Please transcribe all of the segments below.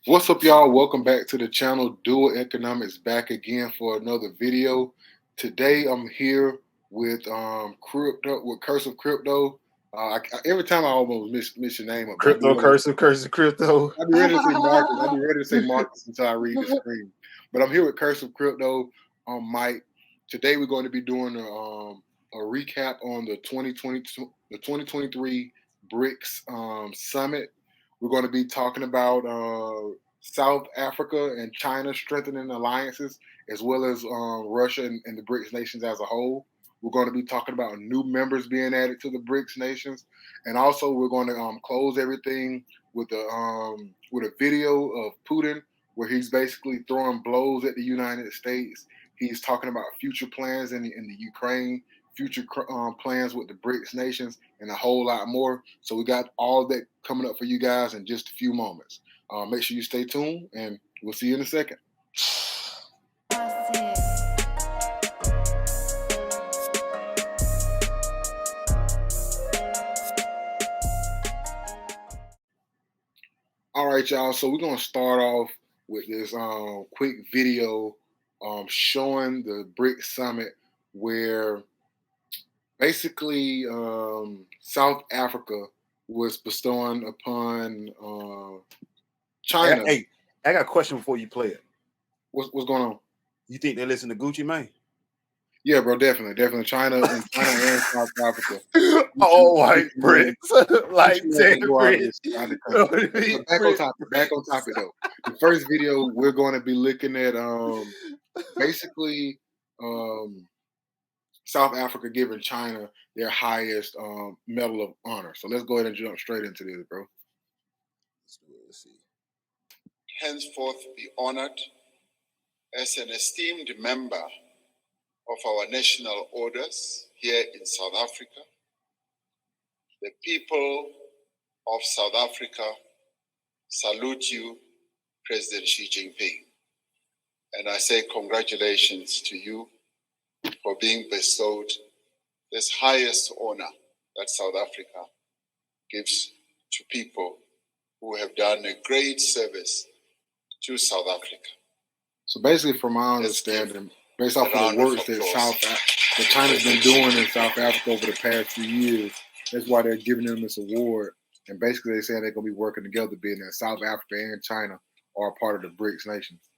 What's up, y'all? Welcome back to the channel. Dual Economics back again for another video. Today, I'm here with crypto with Curse of Crypto. Every time I almost miss your name up, but Crypto, cursive, crypto. I be ready to say Marcus. I be ready to say Marcus until I read the screen. But I'm here with Curse of Crypto. Mike. Today, we're going to be doing a recap on the 2023 BRICS summit. We're going to be talking about South Africa and China strengthening alliances, as well as Russia and the BRICS nations as a whole. We're going to be talking about new members being added to the BRICS nations, and also we're going to close everything with a video of Putin where he's basically throwing blows at the United States. He's talking about future plans in the Ukraine, future plans with the BRICS nations, and a whole lot more. So we got all that coming up for you guys in just a few moments. Make sure you stay tuned, and we'll see you in a second. All right, y'all. So we're gonna start off with this quick video showing the BRICS summit, where basically South Africa was bestowing upon China. Hey, I got a question before you play it. What's going on? You think they listen to Gucci Mane? Yeah, bro, definitely. China and South Africa. Oh, white bricks, like 10 bricks. Back on topic though. The first video we're going to be looking at basically South Africa giving China their highest medal of honor. So let's go ahead and jump straight into this, bro. Let's see. Henceforth be honored as an esteemed member of our national orders here in South Africa. The people of South Africa salute you, President Xi Jinping. And I say congratulations to you for being bestowed this highest honor that South Africa gives to people who have done a great service to South Africa. So basically, from my understanding, based off of the works that China's been doing in South Africa over the past few years, that's why they're giving them this award. And basically, they're saying they're going to be working together, being that South Africa and China are part of the BRICS nations.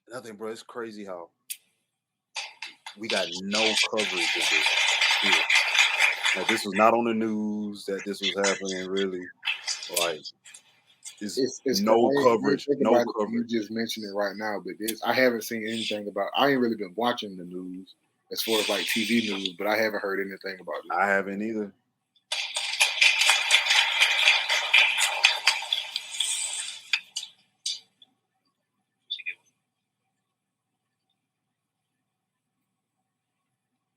Another thing, bro, it's crazy how we got no coverage of this here. Like, this was not on the news that this was happening, really. Like, it's no coverage. No coverage. You just mentioned it right now, but I haven't seen anything about. I ain't really been watching the news as far as like TV news, but I haven't heard anything about it. I haven't either.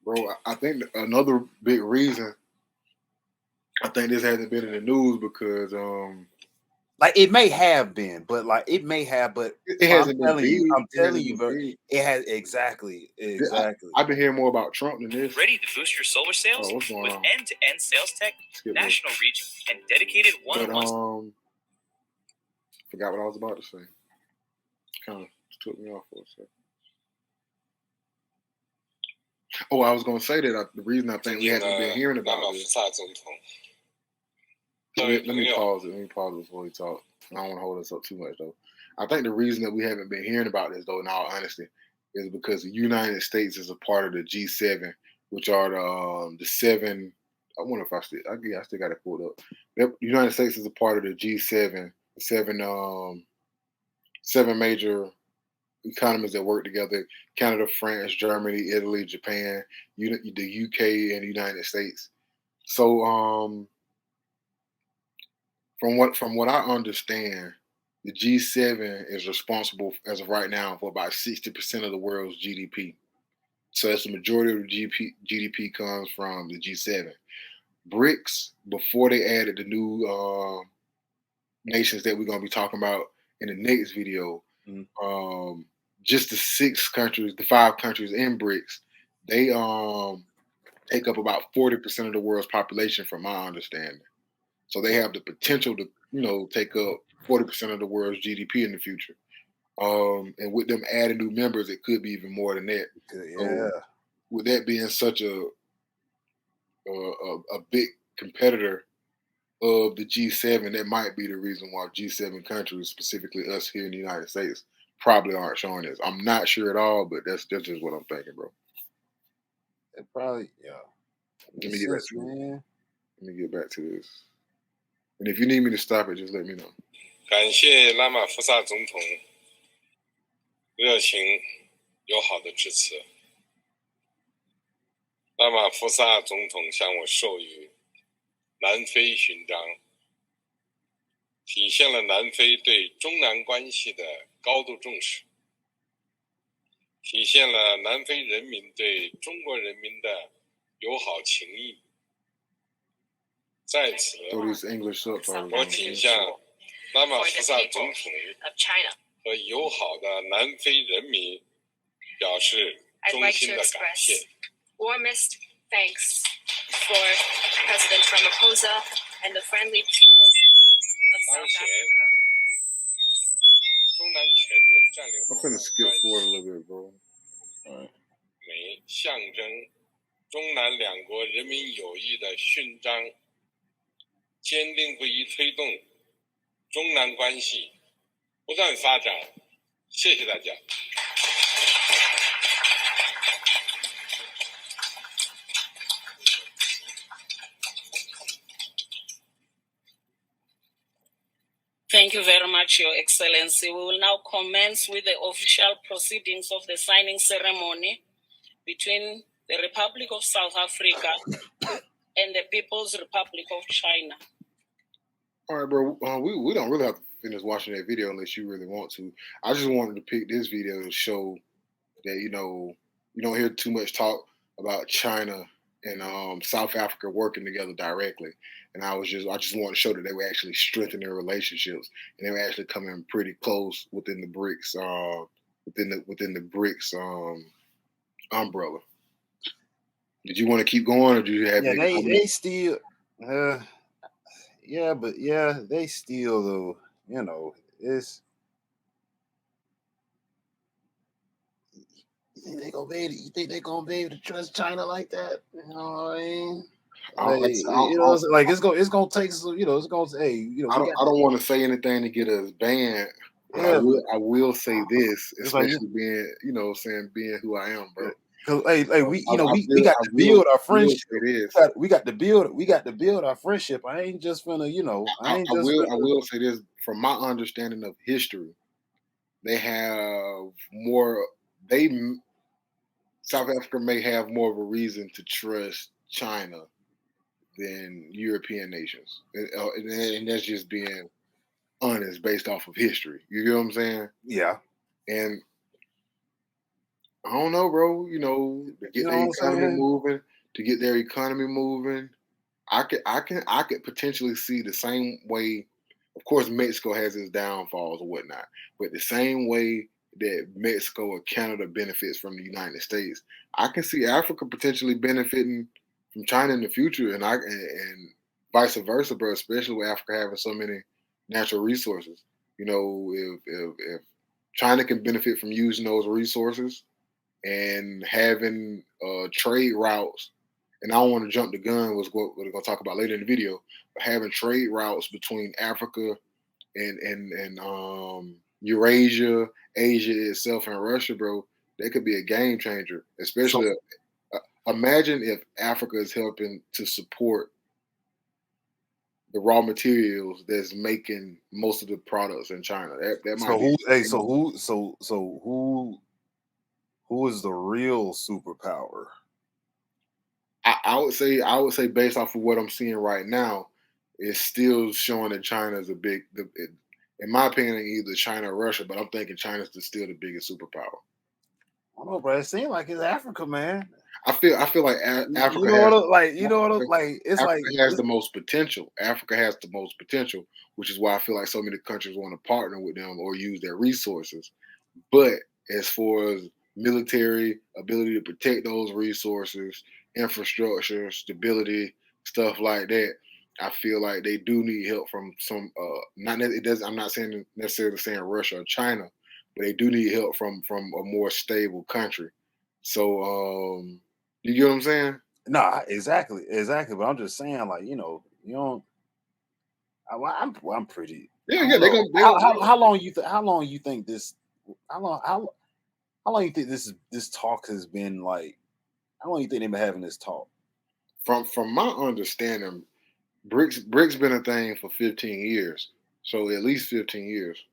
Bro, I think another big reason I think this hasn't been in the news because like it may have been, but it hasn't been big. I'm telling you, bro, it has exactly. I've been hearing more about Trump than this. Ready to boost your solar sales with end-to-end sales tech, national reach, and dedicated one-on-one. Forgot what I was about to say. Kind of took me off for a second. Oh, I was going to say that the reason I think we haven't been hearing about this. Let me pause it. Let me pause it before we talk. I don't want to hold us up too much, though. I think the reason that we haven't been hearing about this, though, in all honesty, is because the United States is a part of the G7, which are the seven. I wonder if I still got it pulled up. The United States is a part of the G7, the seven major economies that work together: Canada, France, Germany, Italy, Japan, the UK, and the United States. So, from what I understand, the G7 is responsible as of right now for about 60% of the world's GDP. So that's the majority of the GDP comes from the G7. BRICS, before they added the new nations that we're going to be talking about in the next video, just the 5 countries in BRICS, they take up about 40% of the world's population, from my understanding. So they have the potential to, take up 40% of the world's GDP in the future. And with them adding new members, it could be even more than that. Yeah. So with that being such a big competitor of the G7, that might be the reason why G7 countries, specifically us here in the United States, probably aren't showing this. I'm not sure at all, but that's just what I'm thinking, bro. It probably, Let me get back to it. Let me get back to this. And if you need me to stop it, just let me know. 感谢拉马福萨总统热情友好的致辞。拉马福萨总统向我授予南非勋章，体现了南非对中南关系的高度重视，体现了南非人民对中国人民的友好情谊。在此，我挺向拉马福萨总统和友好的南非人民表示衷心的感谢。Warmest thanks for President Ramaphosa and the friendly people of South Africa. 中南全面战略伙伴关系象征中南两国人民友谊的勋章，坚定不移推动中南关系不断发展。谢谢大家。Thank you very much, Your Excellency. We will now commence with the official proceedings of the signing ceremony between the Republic of South Africa and the People's Republic of China. All right, bro. We don't really have to finish watching that video unless you really want to. I just wanted to pick this video to show that, you don't hear too much talk about China and South Africa working together directly. And I just wanted to show that they were actually strengthening their relationships, and they were actually coming pretty close within the BRICS, within the BRICS umbrella. Did you want to keep going, or do you have? Yeah, they still, they still though. It's. You think they're gonna be able to trust China like that? You know what I mean? It's gonna take some. It's gonna say. I don't want to say anything to get us banned. Yeah, I will say this, especially being, being who I am, bro. Because we got to build our friendship. We got to build our friendship. I ain't just gonna, I will say this, from my understanding of history, they have more. South Africa may have more of a reason to trust China than European nations, and that's just being honest based off of history. You get what I'm saying? Yeah. And I don't know, bro. To get their economy moving, I could potentially see the same way. Of course, Mexico has its downfalls or whatnot, but the same way that Mexico or Canada benefits from the United States, I can see Africa potentially benefiting from China in the future, and vice versa, bro. Especially with Africa having so many natural resources. If China can benefit from using those resources and having trade routes, and I don't want to jump the gun with what we're going to talk about later in the video, but having trade routes between Africa and Eurasia, Asia itself, and Russia, bro, that could be a game changer. Especially, imagine if Africa is helping to support the raw materials that's making most of the products in China. That might who is the real superpower? I would say based off of what I'm seeing right now, it's still showing that China is in my opinion, either China or Russia, but I'm thinking China's still the biggest superpower. I don't know, bro. It seems like it's Africa, man. I feel like Africa has the most potential. Africa has the most potential, which is why I feel like so many countries want to partner with them or use their resources. But as far as military ability to protect those resources, infrastructure, stability, stuff like that, I feel like they do need help from some. Not it does. I'm not saying necessarily saying Russia or China, but they do need help from a more stable country. So you get what I'm saying? Nah, exactly. But I'm just saying, like, you don't. I'm pretty. Yeah, I yeah. don't know. How long you think? How long you think this talk has been like? How long you think they've been having this talk? From my understanding, BRICS been a thing for 15 years. So at least 15 years.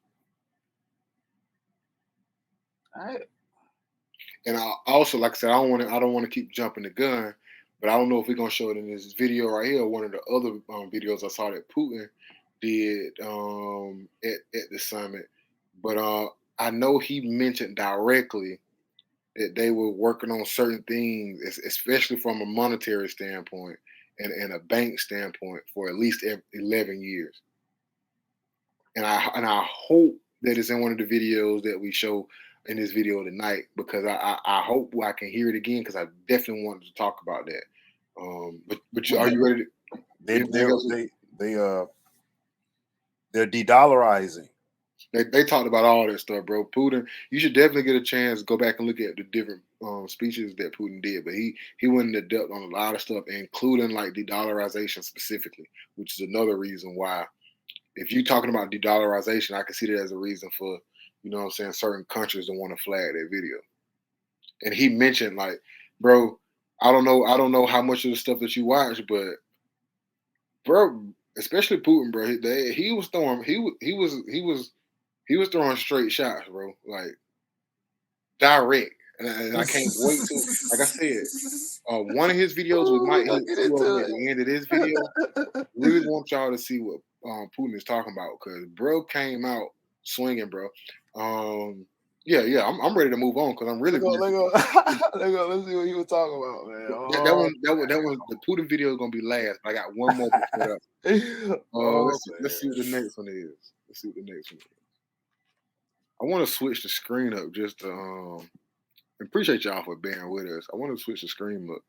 All right. And I also, like I said, I don't want to keep jumping the gun, but I don't know if we're gonna show it in this video right here or one of the other videos I saw that Putin did at the summit. But I know he mentioned directly that they were working on certain things, especially from a monetary standpoint and a bank standpoint, for at least 11 years. And I hope that it's in one of the videos that we show in this video tonight, because I hope I can hear it again, because I definitely wanted to talk about that. But are you ready? They're de-dollarizing. They talked about all that stuff, bro. Putin, you should definitely get a chance to go back and look at the different speeches that Putin did. But he went into depth on a lot of stuff, including like de-dollarization specifically, which is another reason why, if you're talking about de-dollarization, I can see that as a reason for, you know what I'm saying, certain countries to want to flag that video. And he mentioned, like, bro, I don't know how much of the stuff that you watch, but bro, especially Putin, bro, he was throwing straight shots, bro, like direct. And I can't wait to, like I said, one of his videos, we might hit two of them at the end of this video. Really want y'all to see what Putin is talking about, because bro came out swinging, bro. Yeah, I'm ready to move on, because I'm really. Let's see what he was talking about, man. That one, the Putin video is gonna be last. I got one more to put up. Let's see what the next one is. I want to switch the screen up just to appreciate y'all for bearing with us. I want to switch the screen up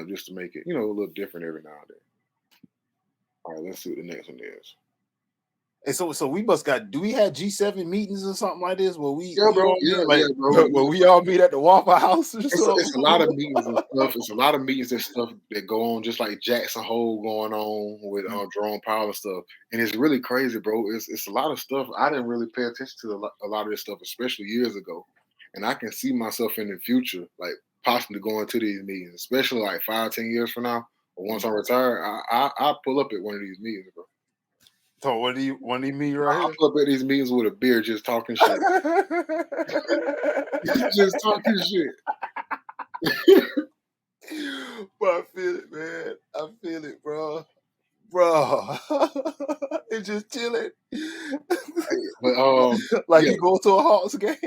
just to make it, a little different every now and then. All right, let's see what the next one is. And so we must do we have G7 meetings or something like this where we bro. where we all meet at the Waffle House or something? It's a lot of meetings and stuff. It's a lot of meetings and stuff that go on, just like Jackson Hole going on with Jerome Powell and stuff. And it's really crazy, bro. It's a lot of stuff. I didn't really pay attention to a lot of this stuff, especially years ago. And I can see myself in the future, like possibly going to these meetings, especially like 5-10 years from now, or once I'm retired. I'll pull up at one of these meetings, bro. So what do you mean right here? I'll pull up at these meetings with a beer, just talking shit. Just talking shit. But I feel it, man. I feel it, bro. It's just chilling. But like you go to a Hawks game.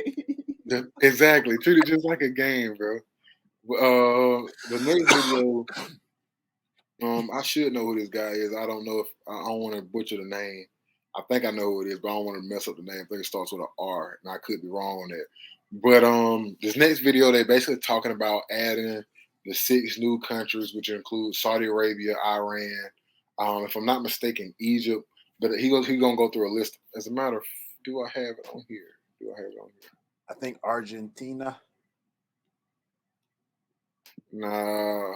Exactly. Treat it just like a game, bro. The next video, I should know who this guy is. I don't know if I don't want to butcher the name. I think I know who it is, but I don't want to mess up the name. I think it starts with an R, and I could be wrong on that. But this next video, they basically talking about adding the 6 new countries, which include Saudi Arabia, Iran, if I'm not mistaken, Egypt. But he's gonna go through a list. As a matter of, do I have it on here? I think Argentina. Nah.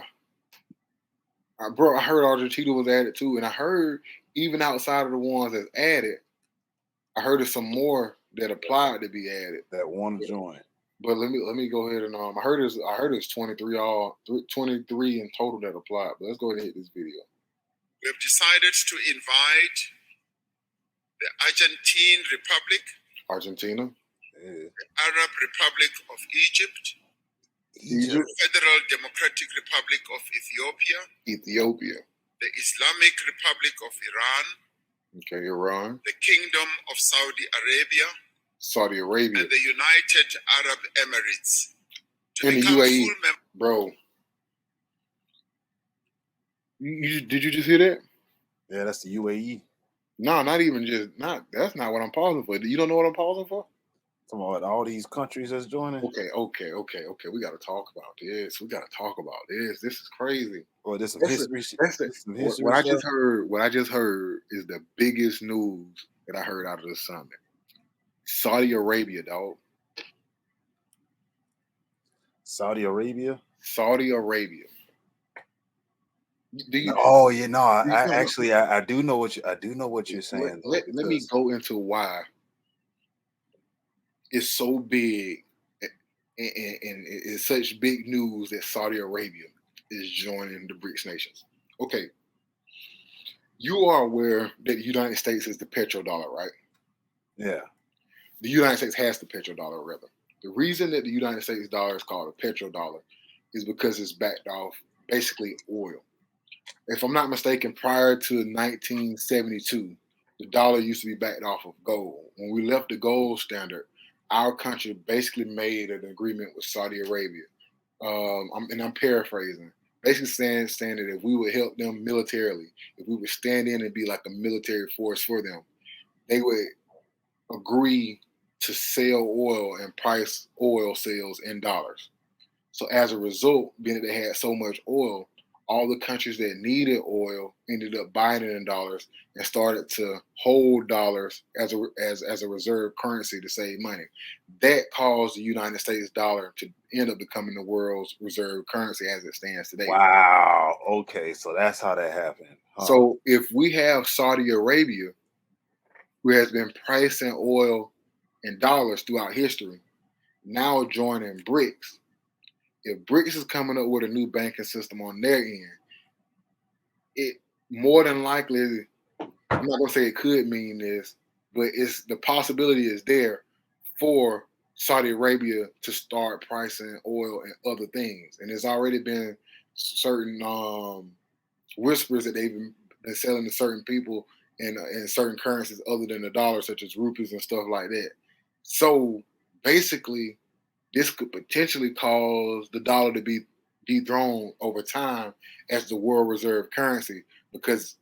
Bro, I heard Argentina was added too, and I heard even outside of the ones that's added, I heard there's some more that applied to be added. That want to join. But let me go ahead and I heard it's 23 in total that applied. But let's go ahead and hit this video. We have decided to invite the Argentine Republic, Argentina, the Arab Republic of Egypt, the Federal Democratic Republic of Ethiopia, the Islamic Republic of Iran, okay, Iran, the Kingdom of Saudi Arabia, and the United Arab Emirates. And the UAE, bro. Did you just hear that? Yeah, that's the UAE. No, not even just not. That's not what I'm pausing for. You don't know what I'm pausing for? Come on, all these countries that's joining. Okay. We got to talk about this. This is crazy. Boy, there's some That's history. Some what history I stuff. just heard. What I just heard is the biggest news that I heard out of the summit. Saudi Arabia, dog. Saudi Arabia. Saudi Arabia. Do you? Oh, yeah, no. I no. actually, I do know what you're saying. Let me go into why it's so big and it's such big news that Saudi Arabia is joining the BRICS nations. Okay, you are aware that the United States is the petrodollar, right? Yeah. The United States has the petrodollar, rather. The reason that the United States dollar is called a petrodollar is because it's backed off basically oil. If I'm not mistaken, prior to 1972, the dollar used to be backed off of gold. When we left the gold standard, our country basically made an agreement with Saudi Arabia. I'm paraphrasing, basically saying that if we would help them militarily, if we would stand in and be like a military force for them, they would agree to sell oil and price oil sales in dollars. So as a result, being that they had so much oil, all the countries that needed oil ended up buying it in dollars and started to hold dollars as a reserve currency to save money. That caused the United States dollar to end up becoming the world's reserve currency as it stands today. Wow. Okay, so that's how that happened. Huh. So if we have Saudi Arabia, who has been pricing oil in dollars throughout history, now joining BRICS. If BRICS is coming up with a new banking system on their end, it more than likely, I'm not gonna say it could mean this, but it's the possibility is there for Saudi Arabia to start pricing oil and other things. And there's already been certain whispers that they've been selling to certain people in certain currencies other than the dollar, such as rupees and stuff like that. So basically, this could potentially cause the dollar to be dethroned over time as the world reserve currency, because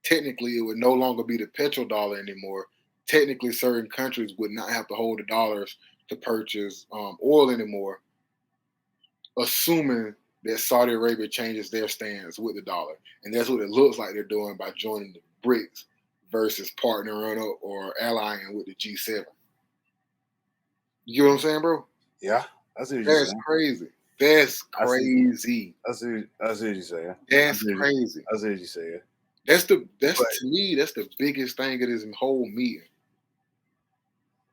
technically it would no longer be the petrodollar anymore. Technically, certain countries would not have to hold the dollars to purchase oil anymore, assuming that Saudi Arabia changes their stance with the dollar. And that's what it looks like they're doing by joining the BRICS versus partnering up or allying with the G7. You know what I'm saying, bro? Yeah, I see what you're That's saying. crazy. That's crazy. I see what you're saying. That's crazy. I see what you're saying. To me, that's the biggest thing of this whole meeting.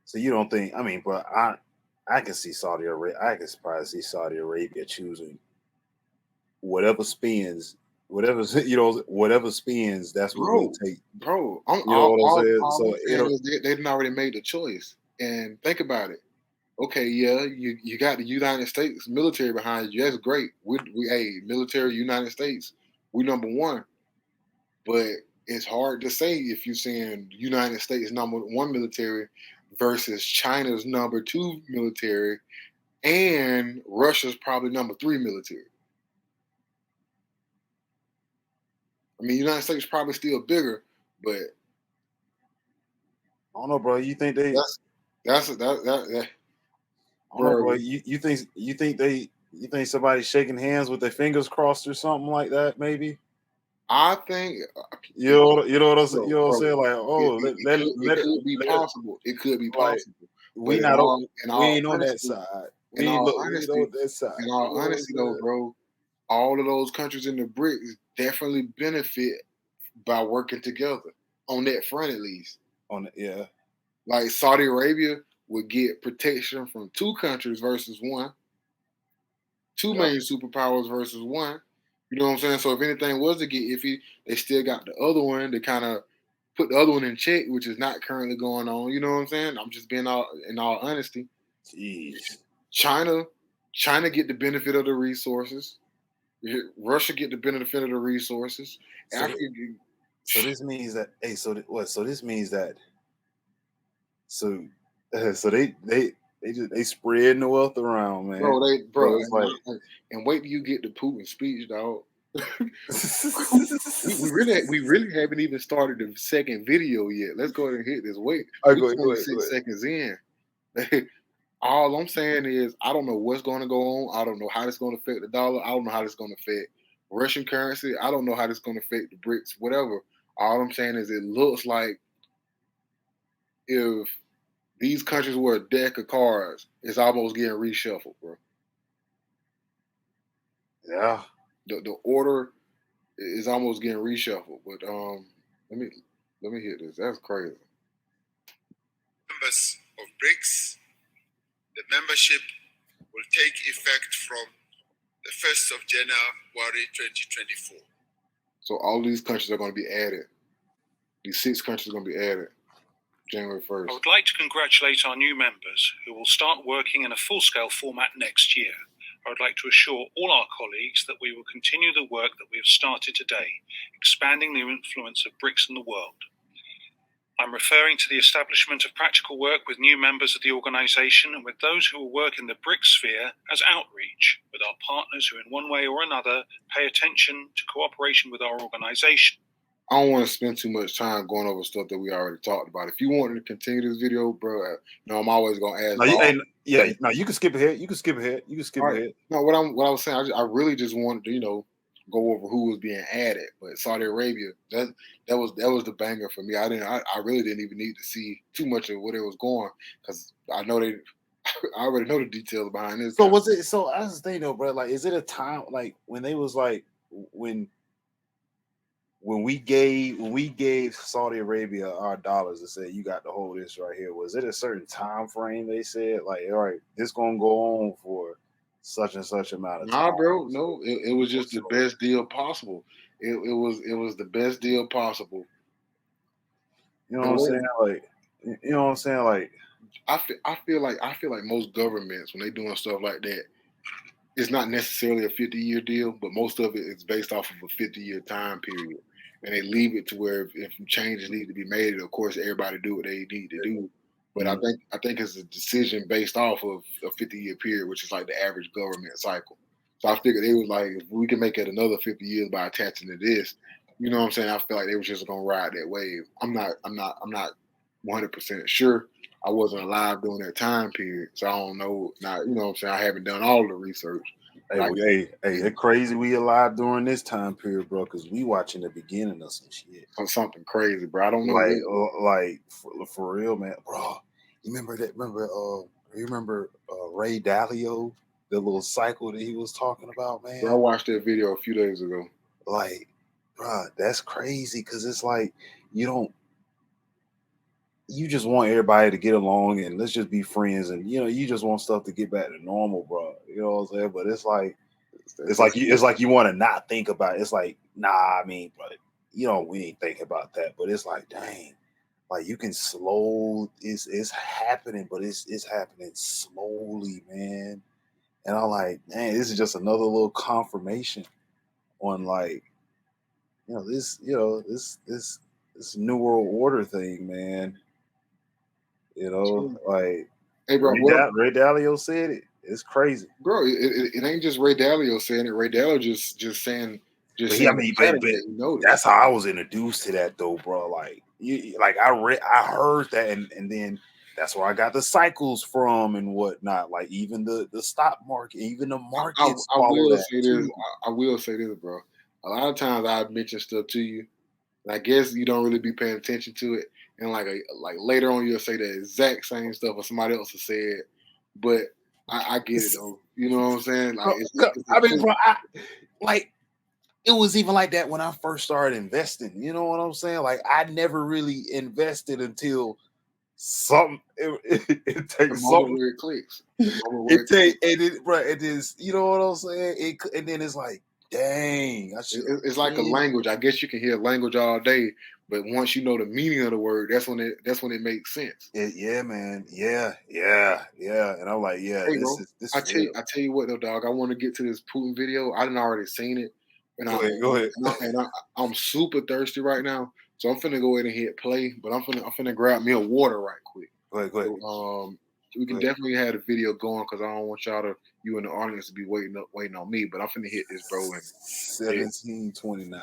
So you don't think? I mean, but I can see Saudi Arabia. I can probably see Saudi Arabia choosing whatever spins, whatever spins. That's what we'll take. Bro, You know what I'm saying? So they didn't already made the choice. And think about it. Okay, yeah, you got the United States military behind you. That's great. We military United States. We number one. But it's hard to say if you're saying United States number one military versus China's number two military and Russia's probably number three military. I mean, United States is probably still bigger, but I don't know, bro. You think they? That's I don't know, bro. You think somebody's shaking hands with their fingers crossed or something like that? Maybe. I think you know what I'm saying. You know what I'm saying? Like, oh, it could be possible. It could be possible. We ain't on that side. We ain't on that side. In all honesty, though, bro, all of those countries in the BRICS definitely benefit by working together on that front, at least. Like Saudi Arabia would get protection from two countries versus one, two main superpowers versus one. You know what I'm saying? So if anything was to get iffy, they still got the other one to kind of put the other one in check, which is not currently going on. You know what I'm saying? I'm just being in all honesty. Jeez. China get the benefit of the resources. Russia get the benefit of the resources. So this means that they spreading the wealth around, man. And wait till you get the Putin speech, dog. we really haven't even started the second video yet. Let's go ahead and hit this. We're 26 seconds in. All I'm saying is I don't know what's going to go on. I don't know how it's going to affect the dollar. I don't know how it's going to affect Russian currency. I don't know how it's going to affect the BRICS, whatever. All I'm saying is it looks like if these countries were a deck of cards, it's almost getting reshuffled, bro. Yeah. The order is almost getting reshuffled. But let me hit this. That's crazy. Members of BRICS, the membership will take effect from the 1st of January 2024. So all these countries are going to be added. These 6 countries are going to be added January 1st. I would like to congratulate our new members who will start working in a full-scale format next year. I would like to assure all our colleagues that we will continue the work that we have started today, expanding the influence of BRICS in the world. I'm referring to the establishment of practical work with new members of the organisation and with those who will work in the BRICS sphere as outreach with our partners who in one way or another pay attention to cooperation with our organisation. I don't want to spend too much time going over stuff that we already talked about. If you want to continue this video, bro, I'm always going to ask. No, you can skip ahead. You can skip ahead. No, what I was saying, I really just wanted to, go over who was being added. But Saudi Arabia, that was the banger for me. I really didn't even need to see too much of what it was going because I already know the details behind this. So was it? So that's the thing, though, bro. Like, is it a time like when they was like when we gave Saudi Arabia our dollars and said you got to hold this right here? Was it a certain time frame? They said like, all right, this gonna go on for such and such amount of time. Nah, bro, no, it was just the best deal possible. It was the best deal possible. You know what I'm saying? Like, you know what I'm saying? Like, I feel like most governments when they doing stuff like that, it's not necessarily a 50-year deal, but most of it is based off of a 50-year time period, and they leave it to where if changes need to be made, of course everybody do what they need to do. But I think it's a decision based off of a 50-year period, which is like the average government cycle. So I figured they was like, if we can make it another 50 years by attaching to this, you know what I'm saying? I feel like they was just gonna ride that wave. I'm not 100% sure. I wasn't alive during that time period, so I don't know. Now, you know what I'm saying? I haven't done all the research. Hey, it's crazy we alive during this time period, bro, because we watching the beginning of some shit. Something crazy, bro. I don't know. For real, man, bro. You remember Ray Dalio, the little cycle that he was talking about, man? Bro, I watched that video a few days ago. Like, bro, that's crazy because it's like you just want everybody to get along and let's just be friends, and you just want stuff to get back to normal, bro. You know what I'm saying? But it's like you want to not think about it. It's like, nah, I mean, but we ain't thinking about that. But it's like, dang, like you can slow. It's happening, but it's happening slowly, man. And I'm like, man, this is just another little confirmation on like, this new world order thing, man. Like, hey, bro, Ray Dalio said it. It's crazy, bro. It ain't just Ray Dalio saying it. Ray Dalio just saying. That's how I was introduced to that, though, bro. Like, I heard that, and then that's where I got the cycles from and whatnot. Like, even the stock market, even the markets. I will say this, bro. A lot of times I mention stuff to you, and I guess you don't really be paying attention to it. And like later on, you'll say the exact same stuff or somebody else has said, but I get it though. You know what I'm saying? Like, it was even like that when I first started investing. You know what I'm saying? Like, I never really invested until something. It takes something where it clicks. It is. You know what I'm saying? And then it's like, dang, it's like a language. I guess you can hear language all day, but once you know the meaning of the word, that's when it makes sense. Yeah, man. Yeah. And I'm like, yeah. Hey, bro, I tell you what though, dog. I want to get to this Putin video. I done already seen it, and go ahead. I'm super thirsty right now, so I'm finna go ahead and hit play. But I'm finna grab me a water right quick. Go ahead. So, we can definitely have the video going because I don't want you in the audience to be waiting on me. But I'm finna hit this, bro. 1729.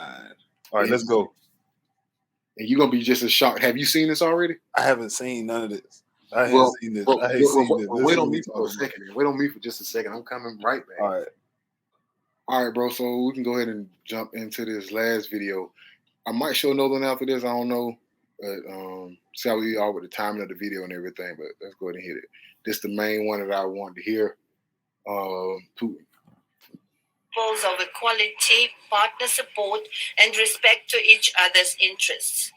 All right, let's go. And you're gonna be just as shocked. Have you seen this already? I haven't seen none of this. I ain't seen this. I ain't seen this. This Wait is on what we me for a talking about. second. Wait on me for just a second. I'm coming right back. All right. All right, bro. So we can go ahead and jump into this last video. I might show another one after this. I don't know. But see how we are with the timing of the video and everything. But let's go ahead and hit it. This is the main one that I wanted to hear. Putin. Of equality, partner support, and respect to each other's interests.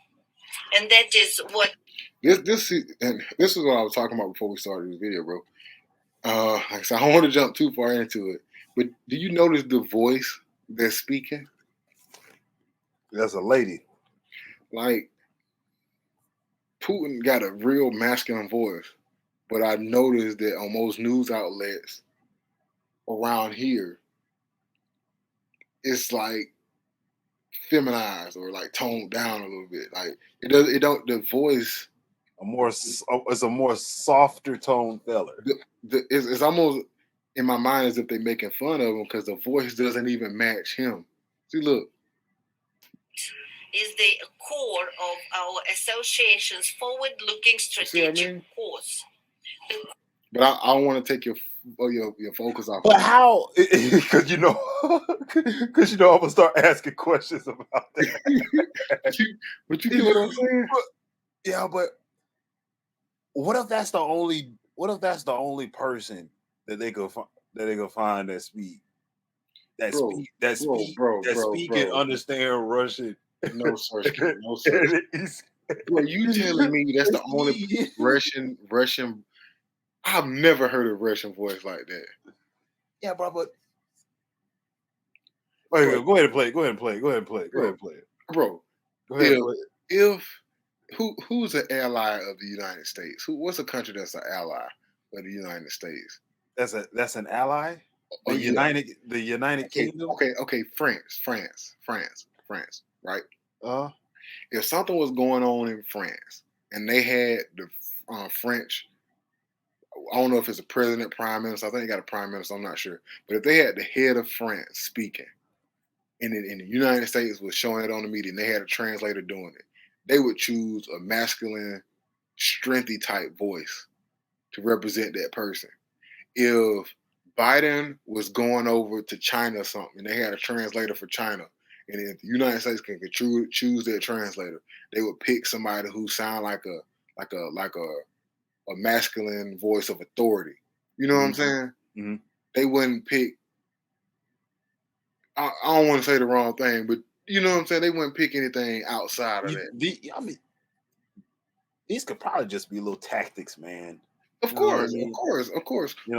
And that is what This is what I was talking about before we started this video, bro. Like I said, I don't want to jump too far into it, but do you notice the voice that's speaking? That's a lady. Like Putin got a real masculine voice, but I noticed that on most news outlets around here, it's like feminized or like toned down a little bit. Like it don't the voice. It's a more softer tone feller. It's almost in my mind as if they're making fun of him because the voice doesn't even match him. See, look. Is the core of our association's forward-looking strategic course. But I don't want to take your focus off. But how? Because you know, I'm gonna start asking questions about that. But you get what I'm saying? Yeah, but what if that's the only? What if that's the only person that they could find that speak and understand Russian? No such thing. No such. Bro, you telling me that's the only Russian? I've never heard a Russian voice like that. Yeah, bro. But go ahead and play it. Go ahead and play it. Bro, go ahead and play it. If who's an ally of the United States? What's a country that's an ally of the United States? That's an ally. The United Kingdom. Okay. France. Right. If something was going on in France and they had the French, I don't know if it's a president, prime minister. I think they got a prime minister. I'm not sure. But if they had the head of France speaking, and the United States was showing it on the media, and they had a translator doing it, they would choose a masculine, strengthy type voice to represent that person. If Biden was going over to China or something, and they had a translator for China, and if the United States can choose their translator, they would pick somebody who sound like a masculine voice of authority. You know what I'm saying? Mm-hmm. They wouldn't pick. I don't want to say the wrong thing, but you know what I'm saying? They wouldn't pick anything outside of that. I mean, these could probably just be little tactics, man. Of course. You know what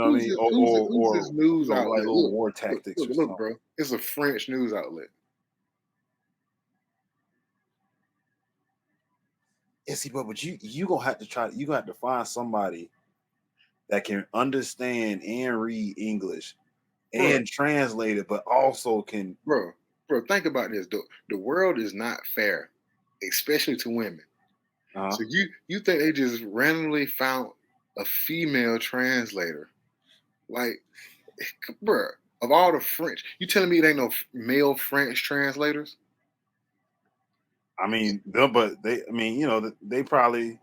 I mean? Who's this news outlet? Like little war tactics. Look, bro. It's a French news outlet. Yeah, see, but you gonna have to find somebody that can understand and read English and translate it, but also can. Bro, think about this. The world is not fair, especially to women. So you think they just randomly found a female translator? Like, bro, of all the French, you telling me there ain't no male French translators? I mean, they probably,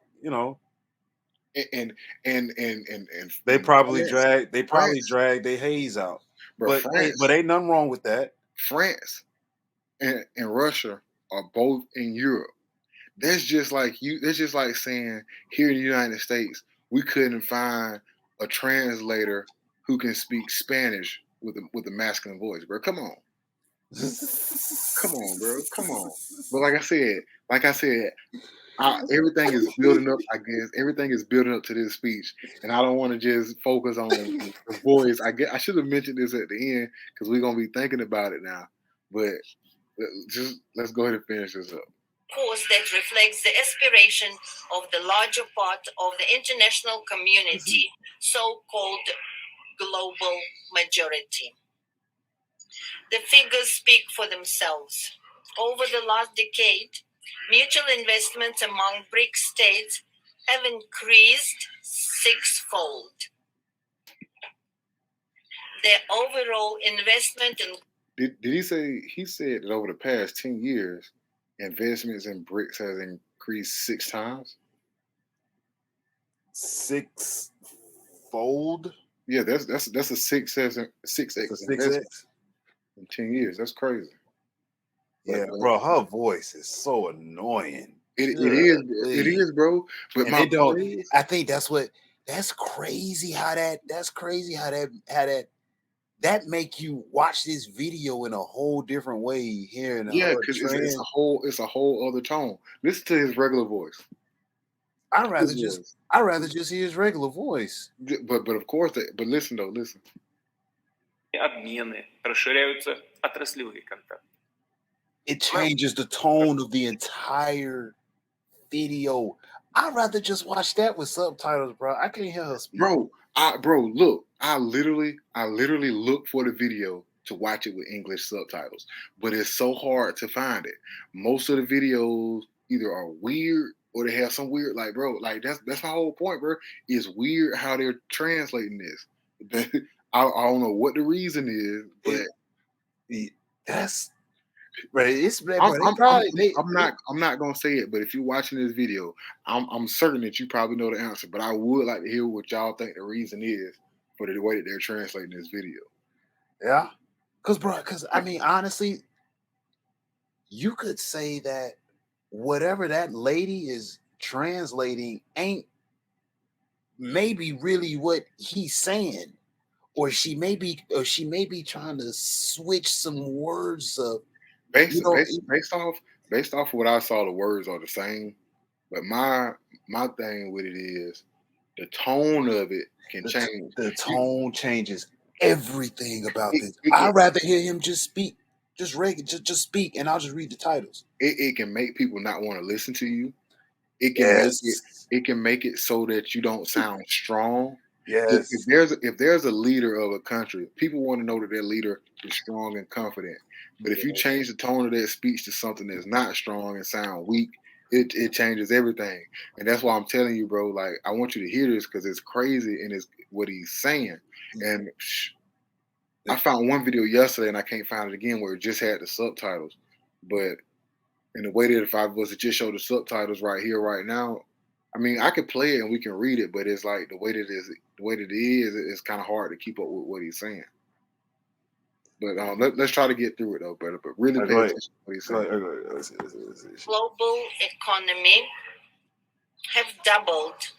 and they probably drag their haze out. But ain't nothing wrong with that. France and Russia are both in Europe. That's just like saying here in the United States we couldn't find a translator who can speak Spanish with a masculine voice, bro. Come on. Come on, bro. Come on. But like I said, everything is building up. I guess everything is building up to this speech, and I don't want to just focus on the voice. I should have mentioned this at the end because we're gonna be thinking about it now. But let's go ahead and finish this up. Course that reflects the aspiration of the larger part of the international community, so-called global majority. The figures speak for themselves. Over the last decade, mutual investments among BRICS states have increased sixfold. Their overall investment in... Did he say, he said that over the past 10 years, investments in BRICS has increased 6 times? 6-fold. Yeah, that's a 6x investment in 10 years. That's crazy. Yeah, bro, her voice is so annoying. It is, bro. But and my it don't. point is, I think that's crazy how that make you watch this video in a whole different way. Hearing yeah, her because trans, it's a whole other tone. Listen to his regular voice. I'd rather just hear his regular voice. But of course, but listen though, listen. Обмены, расширяются отраслевые контакты. It changes the tone of the entire video. I'd rather just watch that with subtitles, bro. I can't hear her speak. Look, I literally look for the video to watch it with English subtitles, but it's so hard to find it. Most of the videos either are weird or they have some weird, like, bro, like that's my whole point, bro. It's weird how they're translating this. I don't know what the reason is, but that's right. I'm not gonna say it, but if you're watching this video, I'm certain that you probably know the answer. But I would like to hear what y'all think the reason is for the way that they're translating this video. Yeah, because I mean, honestly, you could say that whatever that lady is translating ain't maybe really what he's saying, or she may be trying to switch some words up. Based off what I saw, the words are the same. But my thing with it is the tone of it can change. The tone changes everything about this. I'd rather hear him just speak, just speak, and I'll just read the titles. It can make people not want to listen to you. It can make it so that you don't sound strong. Yes. If there's a leader of a country, people want to know that their leader is strong and confident. But if you change the tone of that speech to something that's not strong and sound weak, it changes everything. And that's why I'm telling you, bro, like, I want you to hear this because it's crazy and it's what he's saying. And I found one video yesterday and I can't find it again where it just had the subtitles. But in the way that if I was to just show the subtitles right here, right now, I mean, I could play it and we can read it, but it's like the way that it is, it's kind of hard to keep up with what he's saying. But let's try to get through it though, brother. But really pay attention to what he's saying. Global economy have doubled,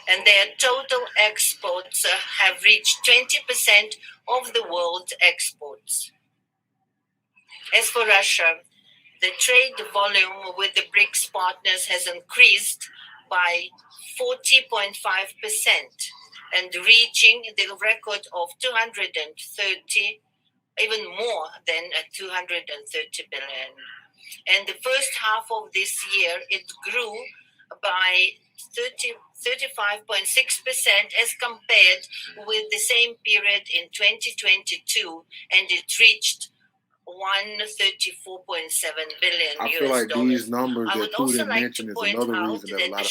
and their total exports have reached 20% of the world's exports. As for Russia, the trade volume with the BRICS partners has increased by 40.5% and reaching the record of 230, even more than 230 billion. And the first half of this year, it grew by 35.6% as compared with the same period in 2022, and it reached 134.7 billion. I feel like these numbers that Putin mentioned is another reason that a lot of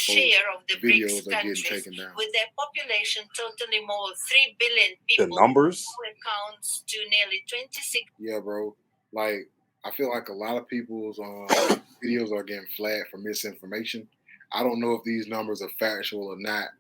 videos are getting taken down. With their population totally more 3 billion people, the numbers accounts to nearly 26. Yeah, bro. Like, I feel like a lot of people's videos are getting flagged for misinformation. I don't know if these numbers are factual or not.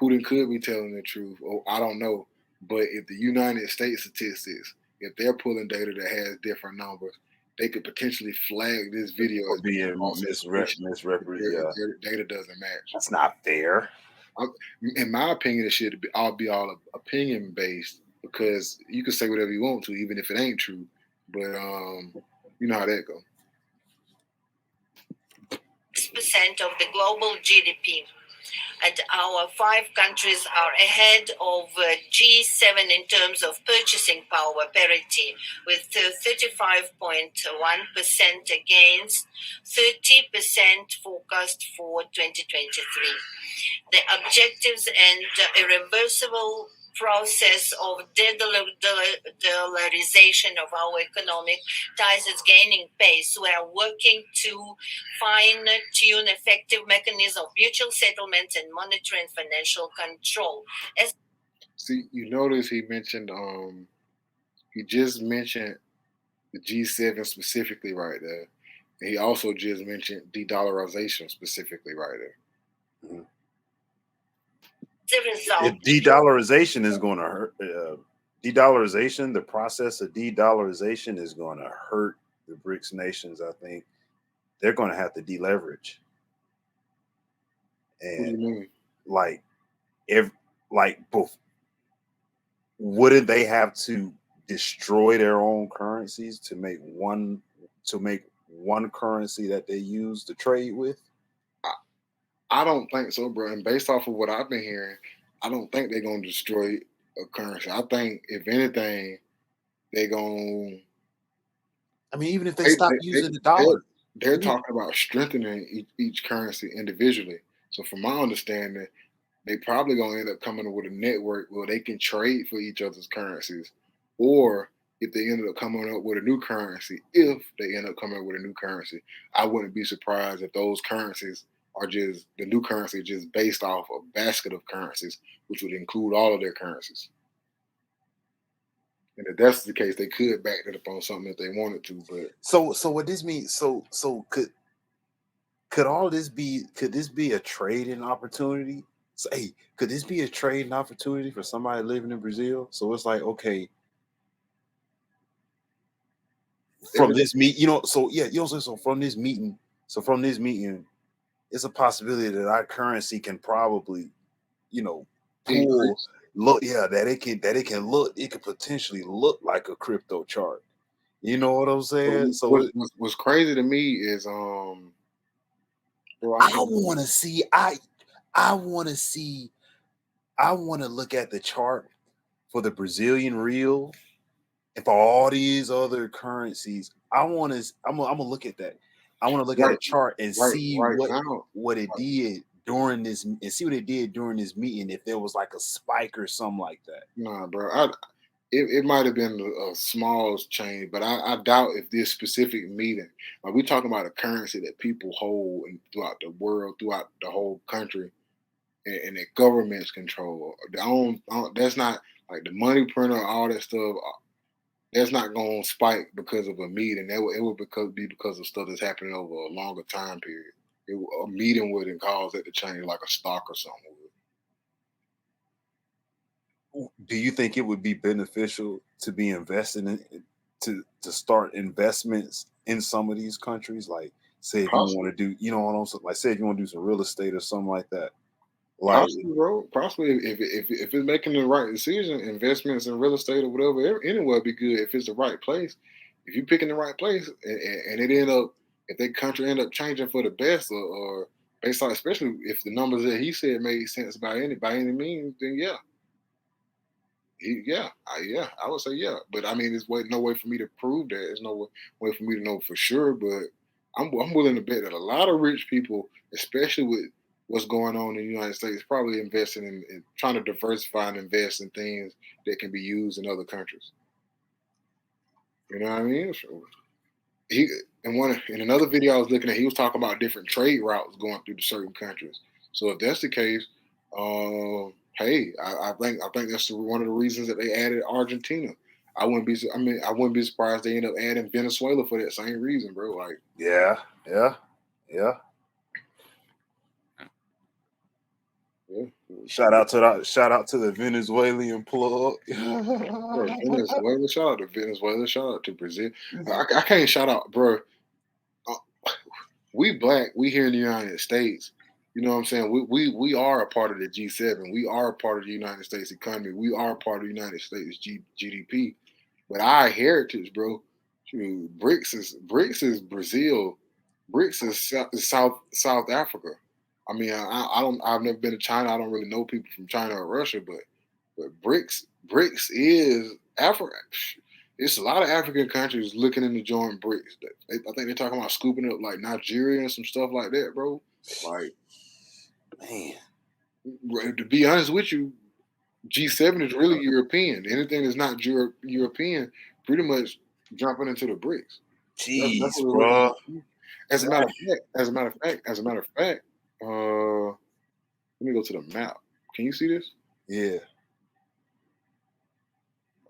Putin could be telling the truth, or I don't know. But if the United States statistics, if they're pulling data that has different numbers, they could potentially flag this video as being misrepresented. Their data doesn't match. That's not fair. In my opinion, it should be all opinion based, because you can say whatever you want to, even if it ain't true. But you know how that goes. 6% of the global GDP. And our 5 countries are ahead of G7 in terms of purchasing power parity, with 35.1% against 30% forecast for 2023. The objectives and irreversible process of de-dollarization of our economic ties is gaining pace. We are working to fine-tune effective mechanisms of mutual settlements and monetary and financial control. See, you notice he mentioned, he just mentioned the G7 specifically right there. And he also just mentioned de-dollarization specifically right there. Mm-hmm. The result. If de-dollarization is going to hurt, de-dollarization, the process of de-dollarization is going to hurt the BRICS nations. I think they're going to have to deleverage. What do you And mean? like, if both, wouldn't they have to destroy their own currencies to make one currency that they use to trade with? I don't think so, bro. And based off of what I've been hearing, I don't think they're gonna destroy a currency. I think if anything, they're gonna I mean, even if they they, stop they, using the they, dollar. they're talking about strengthening each currency individually. So from my understanding, they probably gonna end up coming up with a network where they can trade for each other's currencies, or if they ended up coming up with a new currency, if they end up coming up with a new currency, I wouldn't be surprised if those currencies are just the new currency just based off a basket of currencies, which would include all of their currencies. And if that's the case, they could back that up on something if they wanted to. But So what this means? So could all this be? Could this be a trading opportunity? So, hey, could this be a trading opportunity for somebody living in Brazil? So it's like, okay, from this meet, so yeah, so from this meeting, it's a possibility that our currency can probably, pull look, yeah, that it can potentially look like a crypto chart. You know what I'm saying? So what's crazy to me is bro, I want to see. I want to look at the chart for the Brazilian real and for all these other currencies. I'm gonna look at that. I want to look at a chart and see what it did during this, and see what it did during this meeting. If there was like a spike or something like that. Nah, bro. It might have been a small change, but I doubt if this specific meeting, like we're talking about a currency that people hold throughout the world, throughout the whole country, and that governments control. That's not like the money printer, all that stuff. That's not going to spike because of a meeting. It would be because of stuff that's happening over a longer time period. A meeting wouldn't cause it to change like a stock or something. Do you think it would be beneficial to be investing in to start investments in some of these countries? Like, say if you want to do, what I'm saying? Like, say if you want to do some real estate or something like that. Like, possibly, bro. Possibly, if it's making the right decision, investments in real estate or whatever, anywhere would be good if it's the right place. If you're picking the right place, and it end up, if that country end up changing for the best, or based on, especially if the numbers that he said made sense by any means, then yeah. I would say yeah, but I mean, there's no way for me to prove that. There's no way for me to know for sure. But I'm willing to bet that a lot of rich people, especially with what's going on in the United States, probably investing in trying to diversify and invest in things that can be used in other countries. You know what I mean? So in another video I was looking at, he was talking about different trade routes going through certain countries. So if that's the case, hey, I think that's one of the reasons that they added Argentina. I wouldn't be surprised they end up adding Venezuela for that same reason, bro. Like, yeah. Shout out to the Venezuelan plug. Venezuela, shout out to Venezuela, shout out to Brazil. I can't shout out, bro. We black, we here in the United States. You know what I'm saying? We are a part of the G7. We are a part of the United States economy. We are a part of the United States GDP. But our heritage, bro, BRICS is Brazil. BRICS is South Africa. I mean, I've never been to China. I don't really know people from China or Russia, but BRICS is Africa. It's a lot of African countries looking into join BRICS. I think they're talking about scooping up like Nigeria and some stuff like that, bro. Like, man, to be honest with you, G7 is really European. Anything that's not European, pretty much jumping into the BRICS. Jeez, bro. As a matter of fact, let me go to the map. Can you see this? Yeah.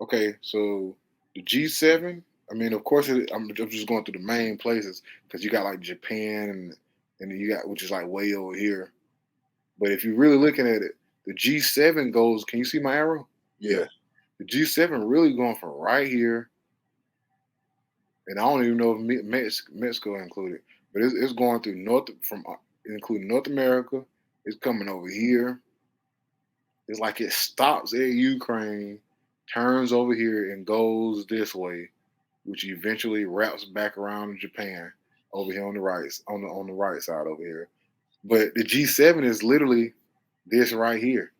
Okay, so the G7. I mean, of course, I'm just going through the main places because you got like Japan and you got, which is like way over here. But if you're really looking at it, The G7 goes. Can you see my arrow? Yeah. The G7 really going from right here, and I don't even know if Mexico included, but it's going through including North America. It's coming over here. It's like it stops at Ukraine, turns over here, and goes this way, which eventually wraps back around to Japan over here on the right side over here. But the G7 is literally this right here.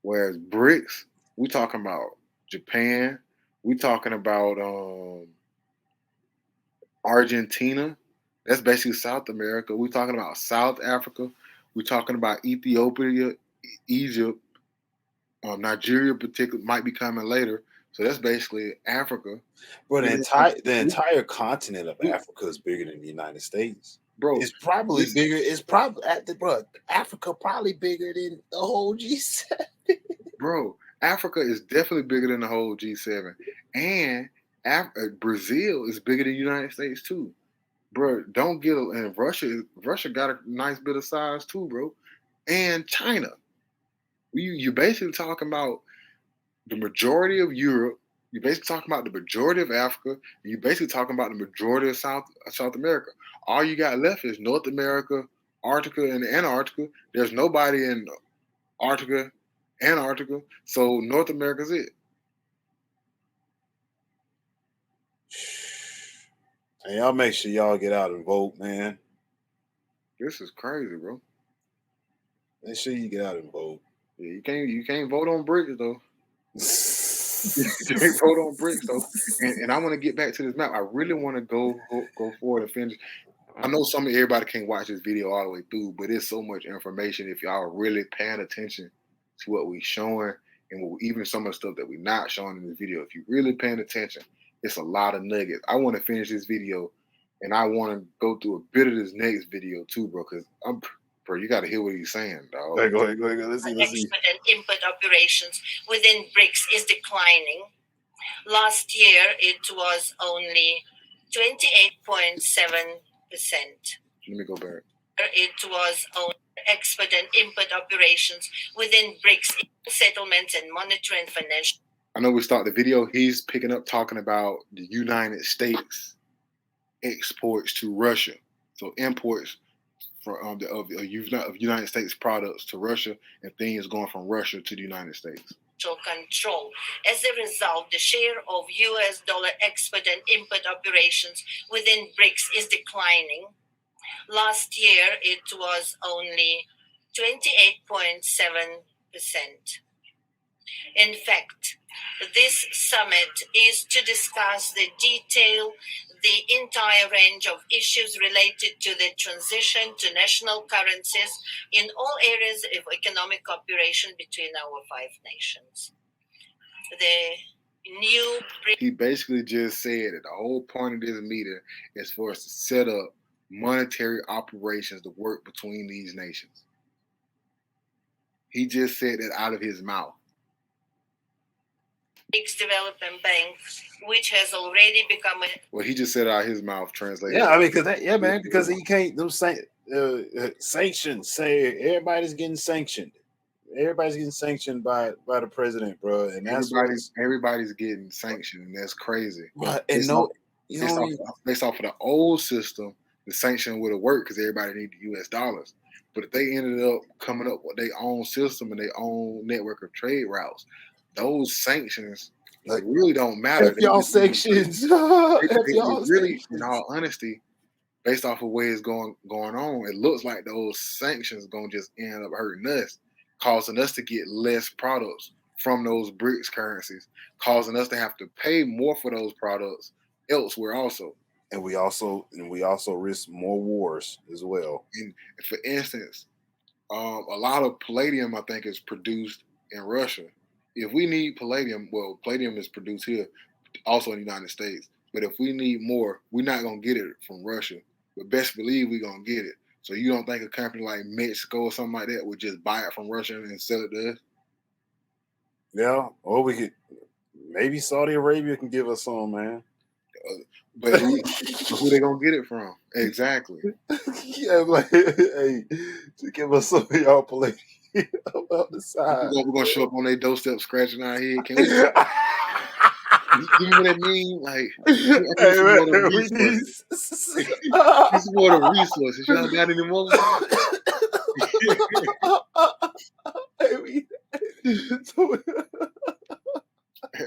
Whereas BRICS, we talking about Japan, we talking about Argentina. That's basically South America. We're talking about South Africa. We're talking about Ethiopia, Egypt, Nigeria, particularly might be coming later. So that's basically Africa. Bro, the entire continent of Africa is bigger than the United States. Bro, it's probably bigger. It's probably Africa probably bigger than the whole G7. Bro, Africa is definitely bigger than the whole G7, and Brazil is bigger than the United States too. Bro, don't get and Russia got a nice bit of size too, bro, and China. You're basically talking about the majority of Europe. You're basically talking about the majority of Africa. And you're basically talking about the majority of South America. All you got left is North America, Antarctica, and Antarctica. There's nobody in Antarctica. So North America's it. And y'all make sure y'all get out and vote, man. This is crazy, bro. Make sure you get out and vote. Yeah, you can't vote on BRICS though. You can't vote on BRICS though. And I want to get back to this map. I really want to go forward and finish. I know everybody can't watch this video all the way through, but it's so much information if y'all are really paying attention to what we're showing and even some of the stuff that we're not showing in this video. If you're really paying attention, it's a lot of nuggets. I want to finish this video, and I want to go through a bit of this next video too, bro, because bro, you got to hear what he's saying, dog. Go ahead. Let's see. Export and import operations within BRICS is declining. Last year, it was only 28.7%. Let me go back. It was only export and import operations within BRICS settlements and monetary and financial. I know we start the video. He's picking up talking about the United States exports to Russia. So imports of United States products to Russia and things going from Russia to the United States. Control. As a result, the share of US dollar export and import operations within BRICS is declining. Last year, it was only 28.7%. In fact, this summit is to discuss the entire range of issues related to the transition to national currencies in all areas of economic cooperation between our 5 nations. He basically just said that the whole point of this meeting is for us to set up monetary operations to work between these nations. He just said that out of his mouth. BRICS Development Bank, which has already become well, he just said out of his mouth. Translation. Yeah, I mean, because he can't. Those sanctions say everybody's getting sanctioned. Everybody's getting sanctioned by the president, bro, and that's everybody's getting sanctioned, and that's crazy. Right, and based off of the old system, the sanction would have worked because everybody needed US dollars. But if they ended up coming up with their own system and their own network of trade routes, those sanctions really don't matter. Y'all sanctions. Really, in all honesty, based off of where it's going on, it looks like those sanctions gonna just end up hurting us, causing us to get less products from those BRICS currencies, causing us to have to pay more for those products elsewhere also. And we also risk more wars as well. And for instance, a lot of palladium, I think, is produced in Russia. If we need palladium, well, palladium is produced here, also in the United States. But if we need more, we're not gonna get it from Russia. But best believe we're gonna get it. So you don't think a company like Mexico or something like that would just buy it from Russia and sell it to us? Yeah, or we could maybe Saudi Arabia can give us some, man. But who they gonna get it from? Exactly. Yeah, like, hey, to give us some of y'all palladium. About the side. We're gonna show up on their doorstep scratching our head. Can we? You know what I mean? Like, Hey, some man, more of the we need. resources. This is more of the resources. Y'all got any more? Hey, we.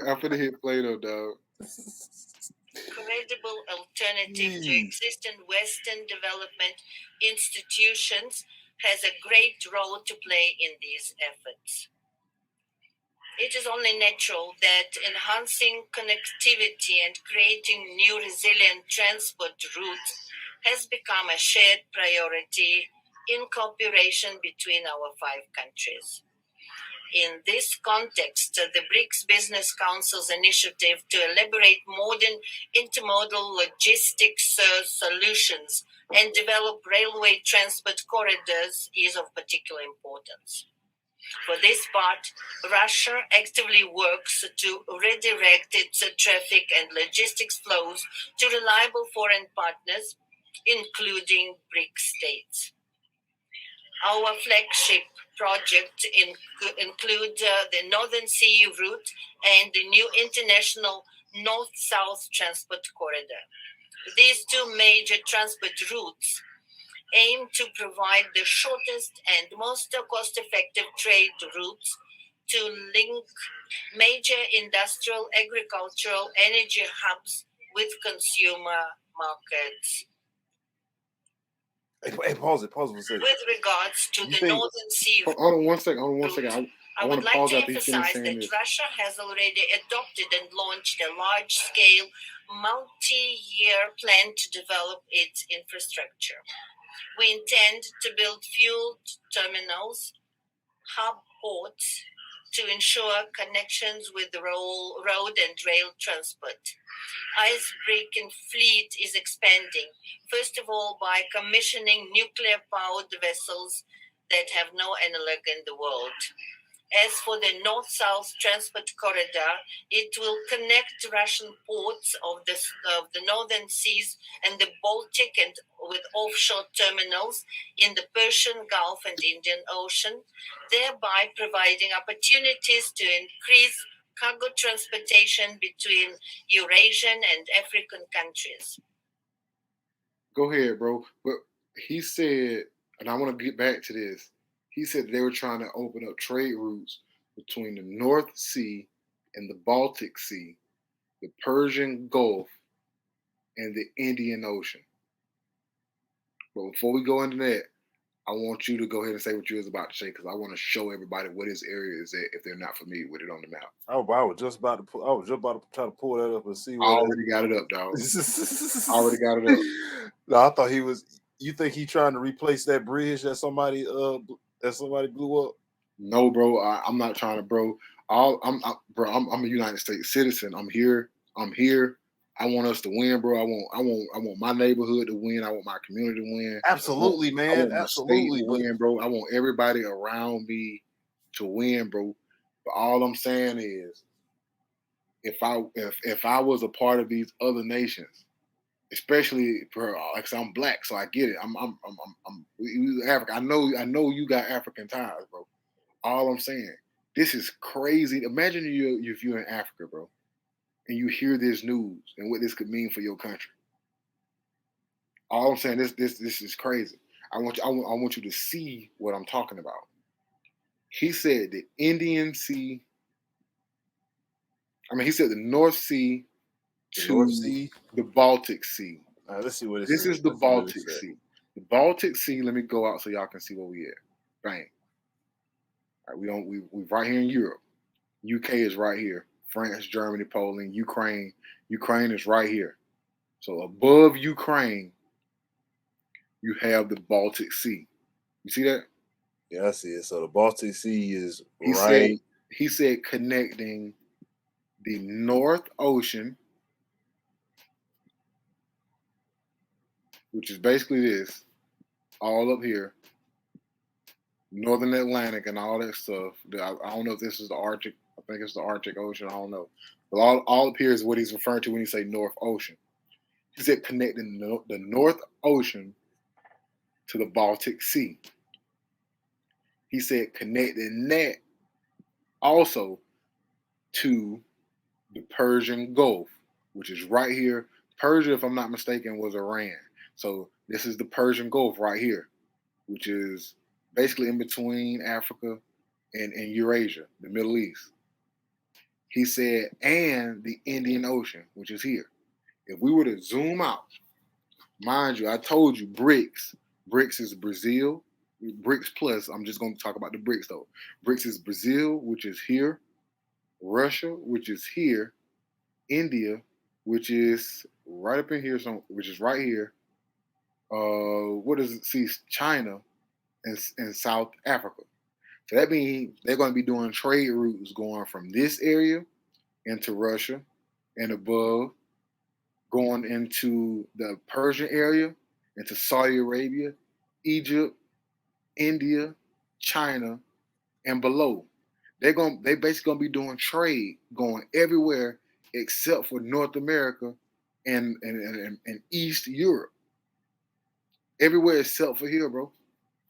I'm finna hit play though, dog. Credible alternative to existing Western development institutions has a great role to play in these efforts. It is only natural that enhancing connectivity and creating new resilient transport routes has become a shared priority in cooperation between our 5 countries. In this context, the BRICS Business Council's initiative to elaborate modern intermodal logistics solutions and develop railway transport corridors is of particular importance. For this part, Russia actively works to redirect its traffic and logistics flows to reliable foreign partners, including BRICS states. Our flagship project include the Northern Sea route and the new international North-South transport corridor. These 2 major transport routes aim to provide the shortest and most cost-effective trade routes to link major industrial, agricultural, energy hubs with consumer markets. Hey, pause it for a second. With regards to the Northern Sea route, Hold on one second. I would want to like pause to after he finishes emphasize saying that this. Russia has already adopted and launched a large-scale, multi-year plan to develop its infrastructure. We intend to build fuel terminals, hub ports, to ensure connections with the road and rail transport. Icebreaking fleet is expanding, first of all by commissioning nuclear-powered vessels that have no analog in the world. As for the North-South transport corridor, it will connect Russian ports of the Northern Seas and the Baltic and with offshore terminals in the Persian Gulf and Indian Ocean, thereby providing opportunities to increase cargo transportation between Eurasian and African countries. Go ahead, bro. But he said, and I want to get back to this. He said they were trying to open up trade routes between the North Sea and the Baltic Sea, the Persian Gulf, and the Indian Ocean. But before we go into that, I want you to go ahead and say what you was about to say because I want to show everybody what his area is at if they're not familiar with it on the map. I was just about to try to pull that up and see. I already got it up, dog. Already got it up. No, I thought he was. You think he trying to replace that bridge that somebody blew up? No, bro. I'm not trying to, bro. I'm a United States citizen. I'm here. I want us to win, bro. I want my neighborhood to win. I want my community to win. Absolutely, man. I want Absolutely, to win, bro. I want everybody around me to win, bro. But all I'm saying is, if I was a part of these other nations, especially for like I'm black, so I get it. I'm African. I know you got African ties, bro. All I'm saying, this is crazy. Imagine if you're in Africa, bro, and you hear this news and what this could mean for your country. All I'm saying, this is crazy. I want you to see what I'm talking about. He said the Indian Sea. He said the North Sea to the Baltic Sea. Let's see what this is. The Baltic Sea. The Baltic Sea. Let me go out so y'all can see where we at. Bang. All right, we right here in Europe. UK is right here. France, Germany, Poland, Ukraine. Ukraine is right here. So above Ukraine, you have the Baltic Sea. You see that? Yeah, I see it. So the Baltic Sea is He said connecting the North Ocean, which is basically this, all up here, Northern Atlantic and all that stuff. I don't know if this is the Arctic. I think it's the Arctic Ocean. I don't know. But all up here is what he's referring to when he say North Ocean. He said connecting the North Ocean to the Baltic Sea. he said connecting that also to the Persian Gulf, which is right here. Persia, if I'm not mistaken, was Iran. So this is the Persian Gulf right here, which is basically in between Africa and Eurasia, the Middle East. He said, and the Indian Ocean, which is here. If we were to zoom out, mind you, I told you BRICS. BRICS is Brazil. BRICS plus, I'm just going to talk about the BRICS though. BRICS is Brazil, which is here. Russia, which is here. India, which is right up in here, which is right here. What does it see? China and South Africa. So that means they're going to be doing trade routes going from this area into Russia and above, going into the Persian area, into Saudi Arabia, Egypt, India, China, and below. They basically gonna be doing trade going everywhere except for North America and East Europe. Everywhere except for here, bro.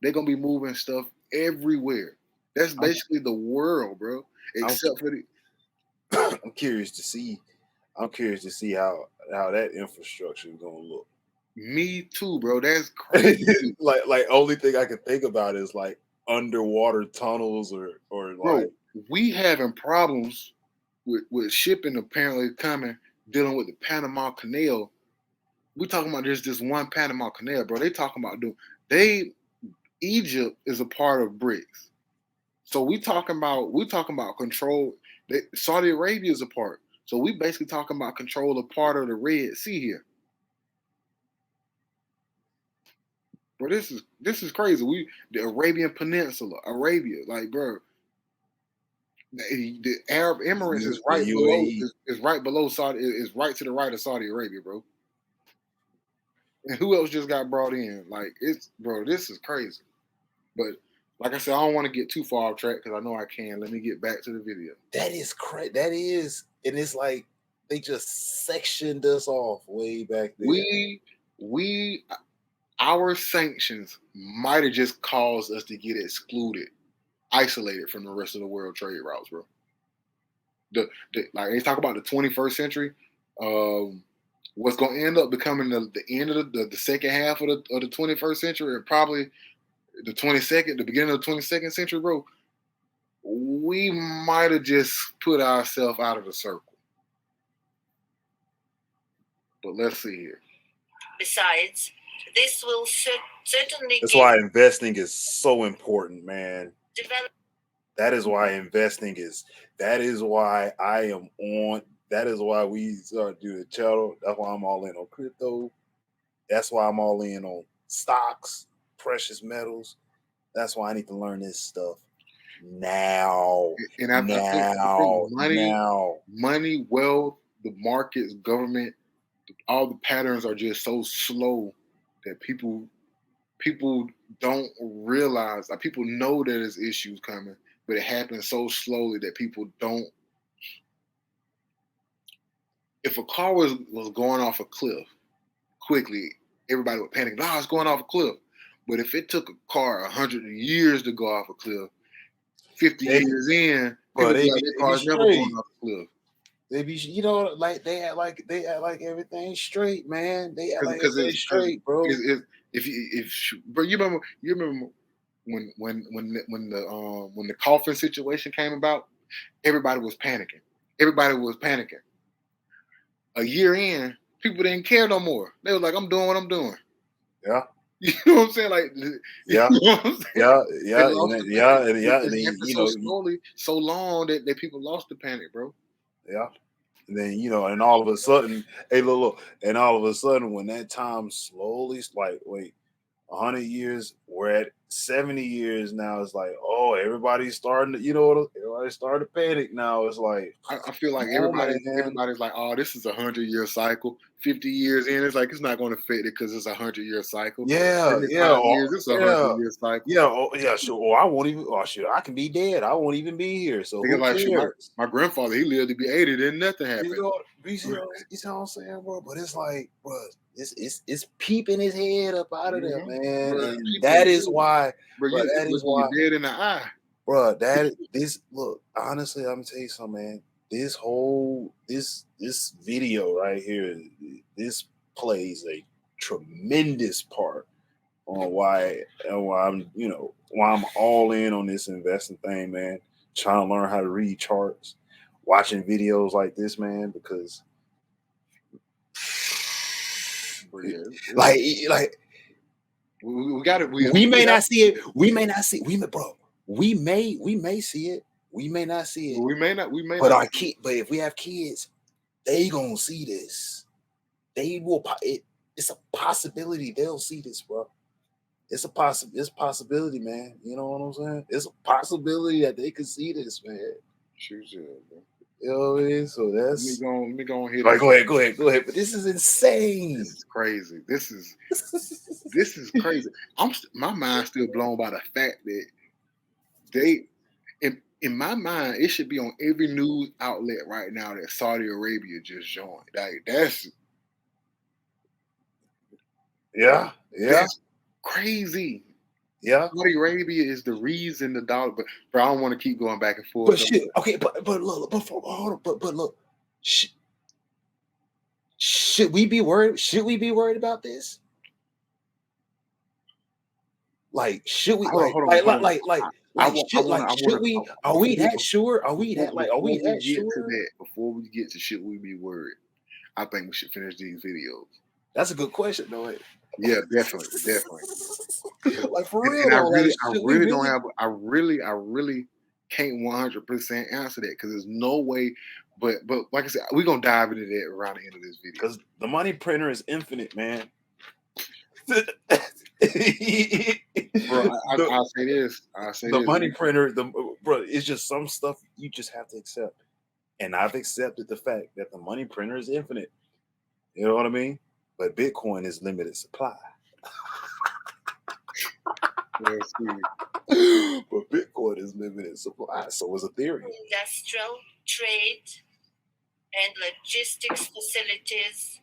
They're gonna be moving stuff everywhere. That's basically the world, bro. Except for the. I'm curious to see. I'm curious to see how that infrastructure is gonna look. Me too, bro. That's crazy. like only thing I can think about is like underwater tunnels or bro, like we having problems with shipping apparently coming, dealing with the Panama Canal. We talking about just this one Panama Canal, bro. They talking about Egypt is a part of BRICS. So we talking about control. Saudi Arabia is a part. So we basically talking about control of part of the Red Sea here. Bro, this is crazy. The Arabian Peninsula, Arabia, like bro. The Arab Emirates is right below. Is right below Saudi. Is right to the right of Saudi Arabia, bro. And who else just got brought in? Like this is crazy. But like I said, I don't want to get too far off track because I know I can. Let me get back to the video. That is crazy. That is, and it's like they just sectioned us off way back there. Our sanctions might have just caused us to get excluded, isolated from the rest of the world trade routes, bro. Like they talk about the 21st century, what's going to end up becoming the end of the second half of the 21st century, and probably the beginning of the 22nd century, bro. We might have just put ourselves out of the circle. But let's see here. Besides, this will certainly. That's why investing is so important, man. That is why investing is. That is why I am on. That is why we start doing the channel. That's why I'm all in on crypto. That's why I'm all in on stocks, precious metals. That's why I need to learn this stuff now. And I think money, wealth, the markets, government, all the patterns are just so slow that people don't realize. Like people know that there's issues coming, but it happens so slowly that people don't. If a car was going off a cliff quickly, everybody would panic. No, it's going off a cliff. But if it took a car 100 years to go off a cliff, 50 years in, the car's never going off a cliff. They be, like they act like everything's straight, man. They act like everything's straight, bro. Bro, you remember when the coffin situation came about, everybody was panicking. A year in, people didn't care no more. They were like, I'm doing what I'm doing. Yeah. You know what I'm saying? Like, yeah, you know what I'm saying? yeah. So slowly, so long that people lost the panic, bro. Yeah. And then, and all of a sudden, look, and all of a sudden, when that time slowly, like, wait, 100 years, we're at 70 years now. It's like, oh, everybody's starting to, everybody's starting to panic now. It's like, I feel like everybody's like, oh, this is a 100-year cycle. 50 years in, it's like it's not going to fit it because it's a 100-year cycle. Yeah. Years, it's a 100-year cycle. Yeah, sure. Or I won't even. Oh, shit, I can be dead. I won't even be here. So who cares? My grandfather, he lived to be 80. Then nothing happened. You see what I'm saying, bro? But it's like, bro, it's peeping his head up out of there, man. Bro, and people that is do. why, Bro, bro, that is why, you're dead in the eye. bro. Look, honestly, I'm gonna tell you something, man. This video right here, this plays a tremendous part on why I'm why I'm all in on this investing thing, man. Trying to learn how to read charts, watching videos like this, man, because like we got it. We may not see it. We may not see. We may see it. We may not see it. We may not. But our kid. But if we have kids, they gonna see this. They will. It's a possibility they'll see this, bro. It's a possibility, man. You know what I'm saying? It's a possibility that they could see this, man. Sure, bro. You know what I mean? So that's let me go ahead. Right, go ahead. But this is insane. This is crazy. This is crazy. My mind's still blown by the fact that they, in my mind, it should be on every news outlet right now that Saudi Arabia just joined. Like that's that's crazy. Yeah, Saudi Arabia is the reason the dollar. But I don't want to keep going back and forth. But shit, okay, but look, but look, should we be worried? Should we be worried about this? Like, should we should we? Are we that sure? Are we that sure? Before we get to should we be worried? I think we should finish these videos. That's a good question, though. Yeah, definitely. Like for real, and I really can't 100% answer that because there's no way. But like I said, we're gonna dive into that around the end of this video because the money printer is infinite, man. Bro, I'll say this. The money printer, bro, it's just some stuff you just have to accept. And I've accepted the fact that the money printer is infinite. You know what I mean? But Bitcoin is limited supply. But Bitcoin is limited supply, so is Ethereum. Industrial, trade, and logistics facilities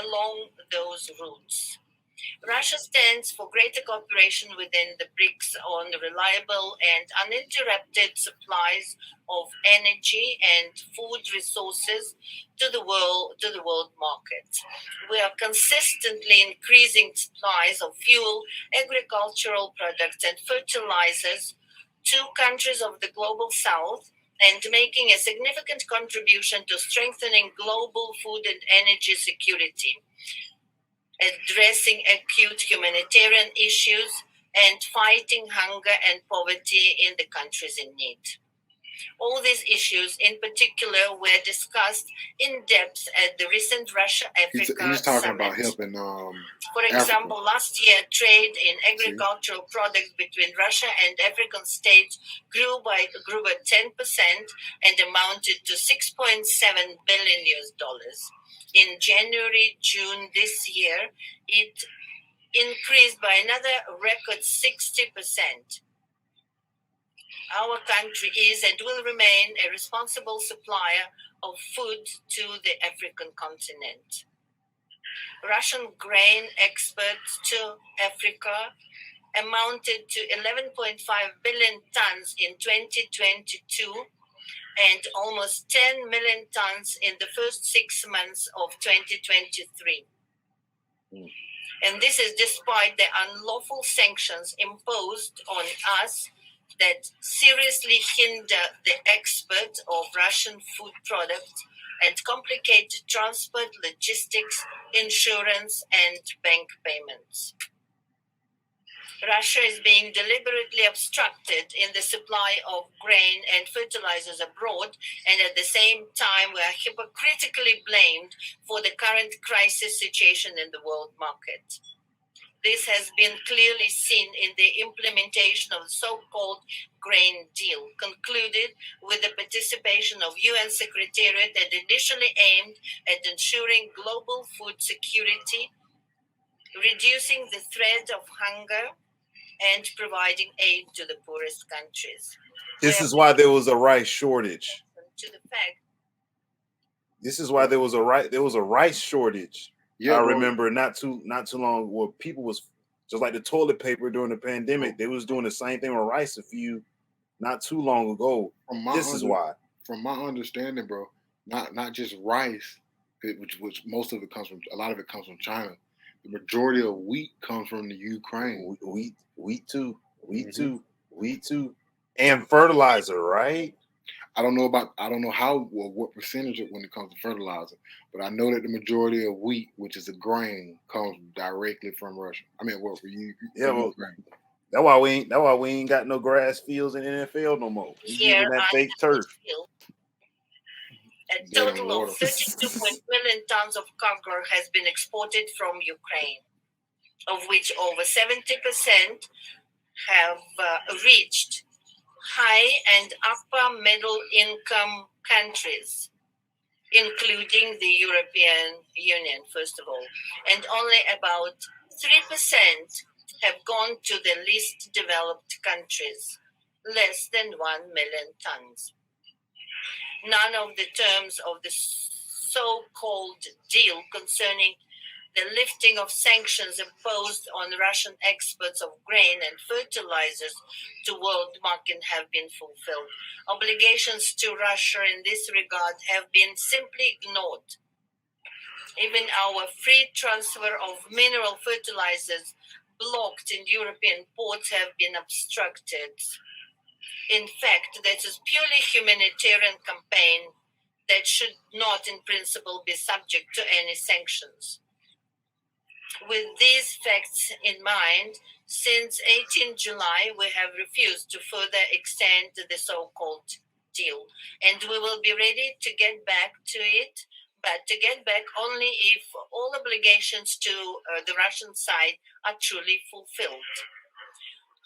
along those routes. Russia stands for greater cooperation within the BRICS on reliable and uninterrupted supplies of energy and food resources to the world market. We are consistently increasing supplies of fuel, agricultural products, and fertilizers to countries of the global south and making a significant contribution to strengthening global food and energy security, addressing acute humanitarian issues, and fighting hunger and poverty in the countries in need. All these issues, in particular, were discussed in depth at the recent Russia-Africa He's talking summit. about helping. For example, last year, trade in agricultural products between Russia and African states grew by 10% and amounted to $6.7 billion. In January-June this year, it increased by another record 60%. Our country is and will remain a responsible supplier of food to the African continent. Russian grain exports to Africa amounted to 11.5 billion tons in 2022 and almost 10 million tons in the first 6 months of 2023. And this is despite the unlawful sanctions imposed on us that seriously hinder the export of Russian food products and complicate transport, logistics, insurance, and bank payments. Russia is being deliberately obstructed in the supply of grain and fertilizers abroad, and at the same time, we are hypocritically blamed for the current crisis situation in the world market. This has been clearly seen in the implementation of the so-called grain deal, concluded with the participation of UN Secretariat and initially aimed at ensuring global food security, reducing the threat of hunger, and providing aid to the poorest countries. This is why there was a rice shortage. To the fact. This is why there was a rice shortage. Yeah, I bro. remember not too long where people was just like the toilet paper during the pandemic. They was doing the same thing with rice not too long ago. This is why. From my understanding, bro, not just rice, which most of it comes from, a lot of it comes from China. The majority of wheat comes from the Ukraine. Wheat too, and fertilizer, right? I don't know what percentage when it comes to fertilizer, but I know that the majority of wheat, which is a grain, comes directly from Russia. I mean, what for you? Yeah, well, that's why we ain't got no grass fields in the NFL no more. We using that fake turf. A total of 32 million tons of cargo has been exported from Ukraine, of which over 70% have reached high and upper middle income countries, including the European Union, first of all, and only about 3% have gone to the least developed countries, less than 1 million tons. None of the terms of the so-called deal concerning the lifting of sanctions imposed on Russian exports of grain and fertilizers to world market have been fulfilled. Obligations to Russia in this regard have been simply ignored. Even our free transfer of mineral fertilizers blocked in European ports have been obstructed. In fact, that is purely humanitarian campaign that should not in principle be subject to any sanctions. With these facts in mind, since 18 July, we have refused to further extend the so-called deal, and we will be ready to get back to it, but to get back only if all obligations to the Russian side are truly fulfilled.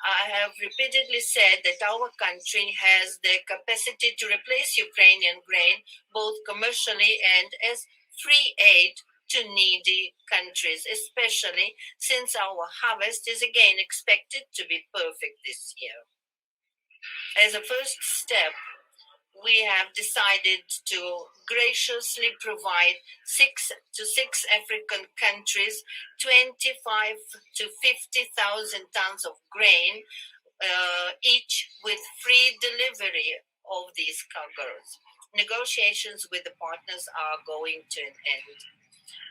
I have repeatedly said that our country has the capacity to replace Ukrainian grain, both commercially and as free aid to needy countries, especially since our harvest is again expected to be perfect this year. As a first step, we have decided to graciously provide 6 African countries 25 to 50,000 tons of grain each, with free delivery of these cargoes. Negotiations with the partners are going to an end.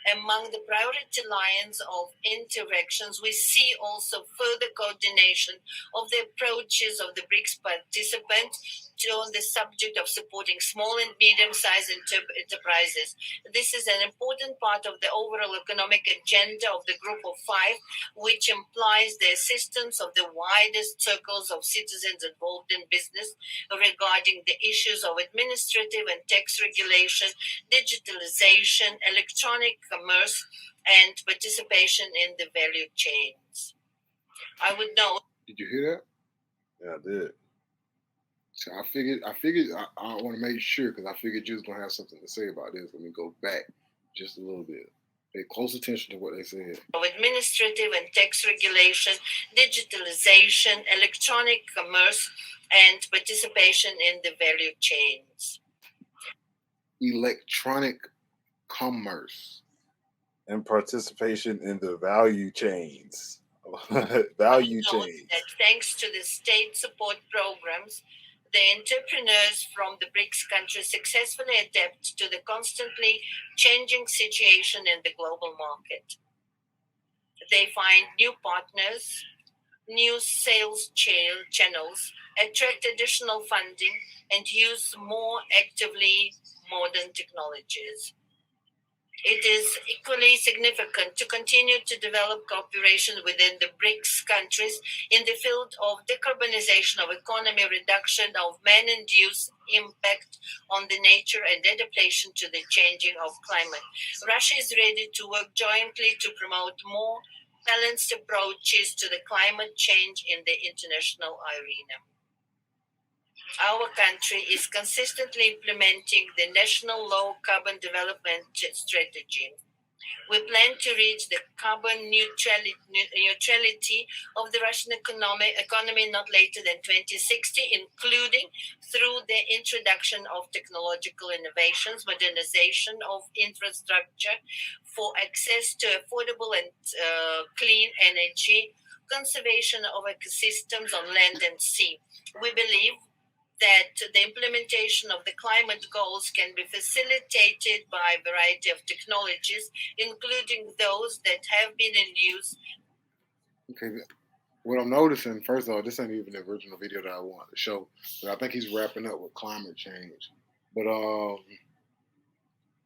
Among the priority lines of interactions, we see also further coordination of the approaches of the BRICS participants on the subject of supporting small and medium-sized enterprises. This is an important part of the overall economic agenda of the Group of Five, which implies the assistance of the widest circles of citizens involved in business regarding the issues of administrative and tax regulation, digitalization, electronic commerce, and participation in the value chains. I would note. Did you hear that? Yeah, I did. So I figured I want to make sure, because I figured you was gonna have something to say about this. Let me go back just a little bit. Pay close attention to what they said. Administrative and tax regulation, digitalization, electronic commerce, and participation in the value chains. Electronic commerce and participation in the value chains. Value chains. That thanks to the state support programs, the entrepreneurs from the BRICS countries successfully adapt to the constantly changing situation in the global market. They find new partners, new sales channels, attract additional funding, and use more actively modern technologies. It is equally significant to continue to develop cooperation within the BRICS countries in the field of decarbonization of economy, reduction of man-induced impact on the nature, and adaptation to the changing of climate. Russia is ready to work jointly to promote more balanced approaches to the climate change in the international arena. Our country is consistently implementing the National Low Carbon Development Strategy. We plan to reach the carbon neutrality of the Russian economy not later than 2060, including through the introduction of technological innovations, modernization of infrastructure for access to affordable and clean energy, conservation of ecosystems on land and sea. We believe that the implementation of the climate goals can be facilitated by a variety of technologies, including those that have been in use. Okay, what I'm noticing, first of all, this ain't even the original video that I wanted to show, but I think he's wrapping up with climate change. But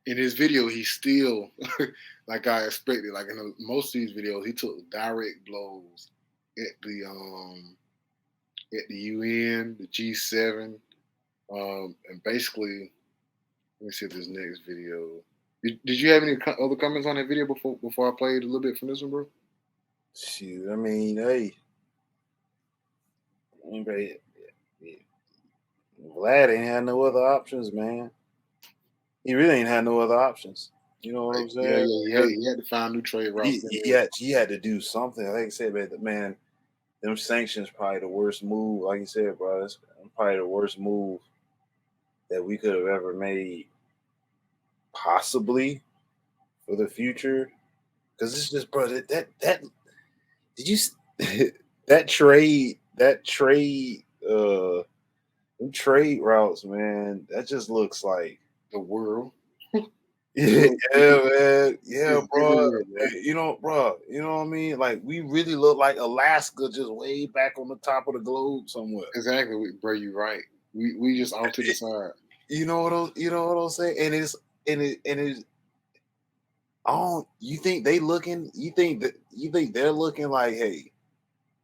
in his video, he's still like I expected. Like in most of these videos, he took direct blows at the UN, the G7, and basically, let me see if this next video. Did you have any other comments on that video before I played a little bit from this one, bro? Shoot, I mean, hey, Vlad ain't had no other options, man. He really ain't had no other options. You know what I'm saying? Yeah, he had to find new trade routes. He had to do something. Like I said, man, them sanctions probably the worst move. Like you said, bro, it's probably the worst move that we could have ever made, possibly for the future. Because it's just, bro, that did you that trade them trade routes, man, that just looks like the world. Yeah, man. Yeah, bro. You know, bro. You know what I mean? Like, we really look like Alaska, just way back on the top of the globe somewhere. Exactly, bro. You're right. We just off to the side. You know what I'm saying? And it's you think they looking? You think they're looking like, hey,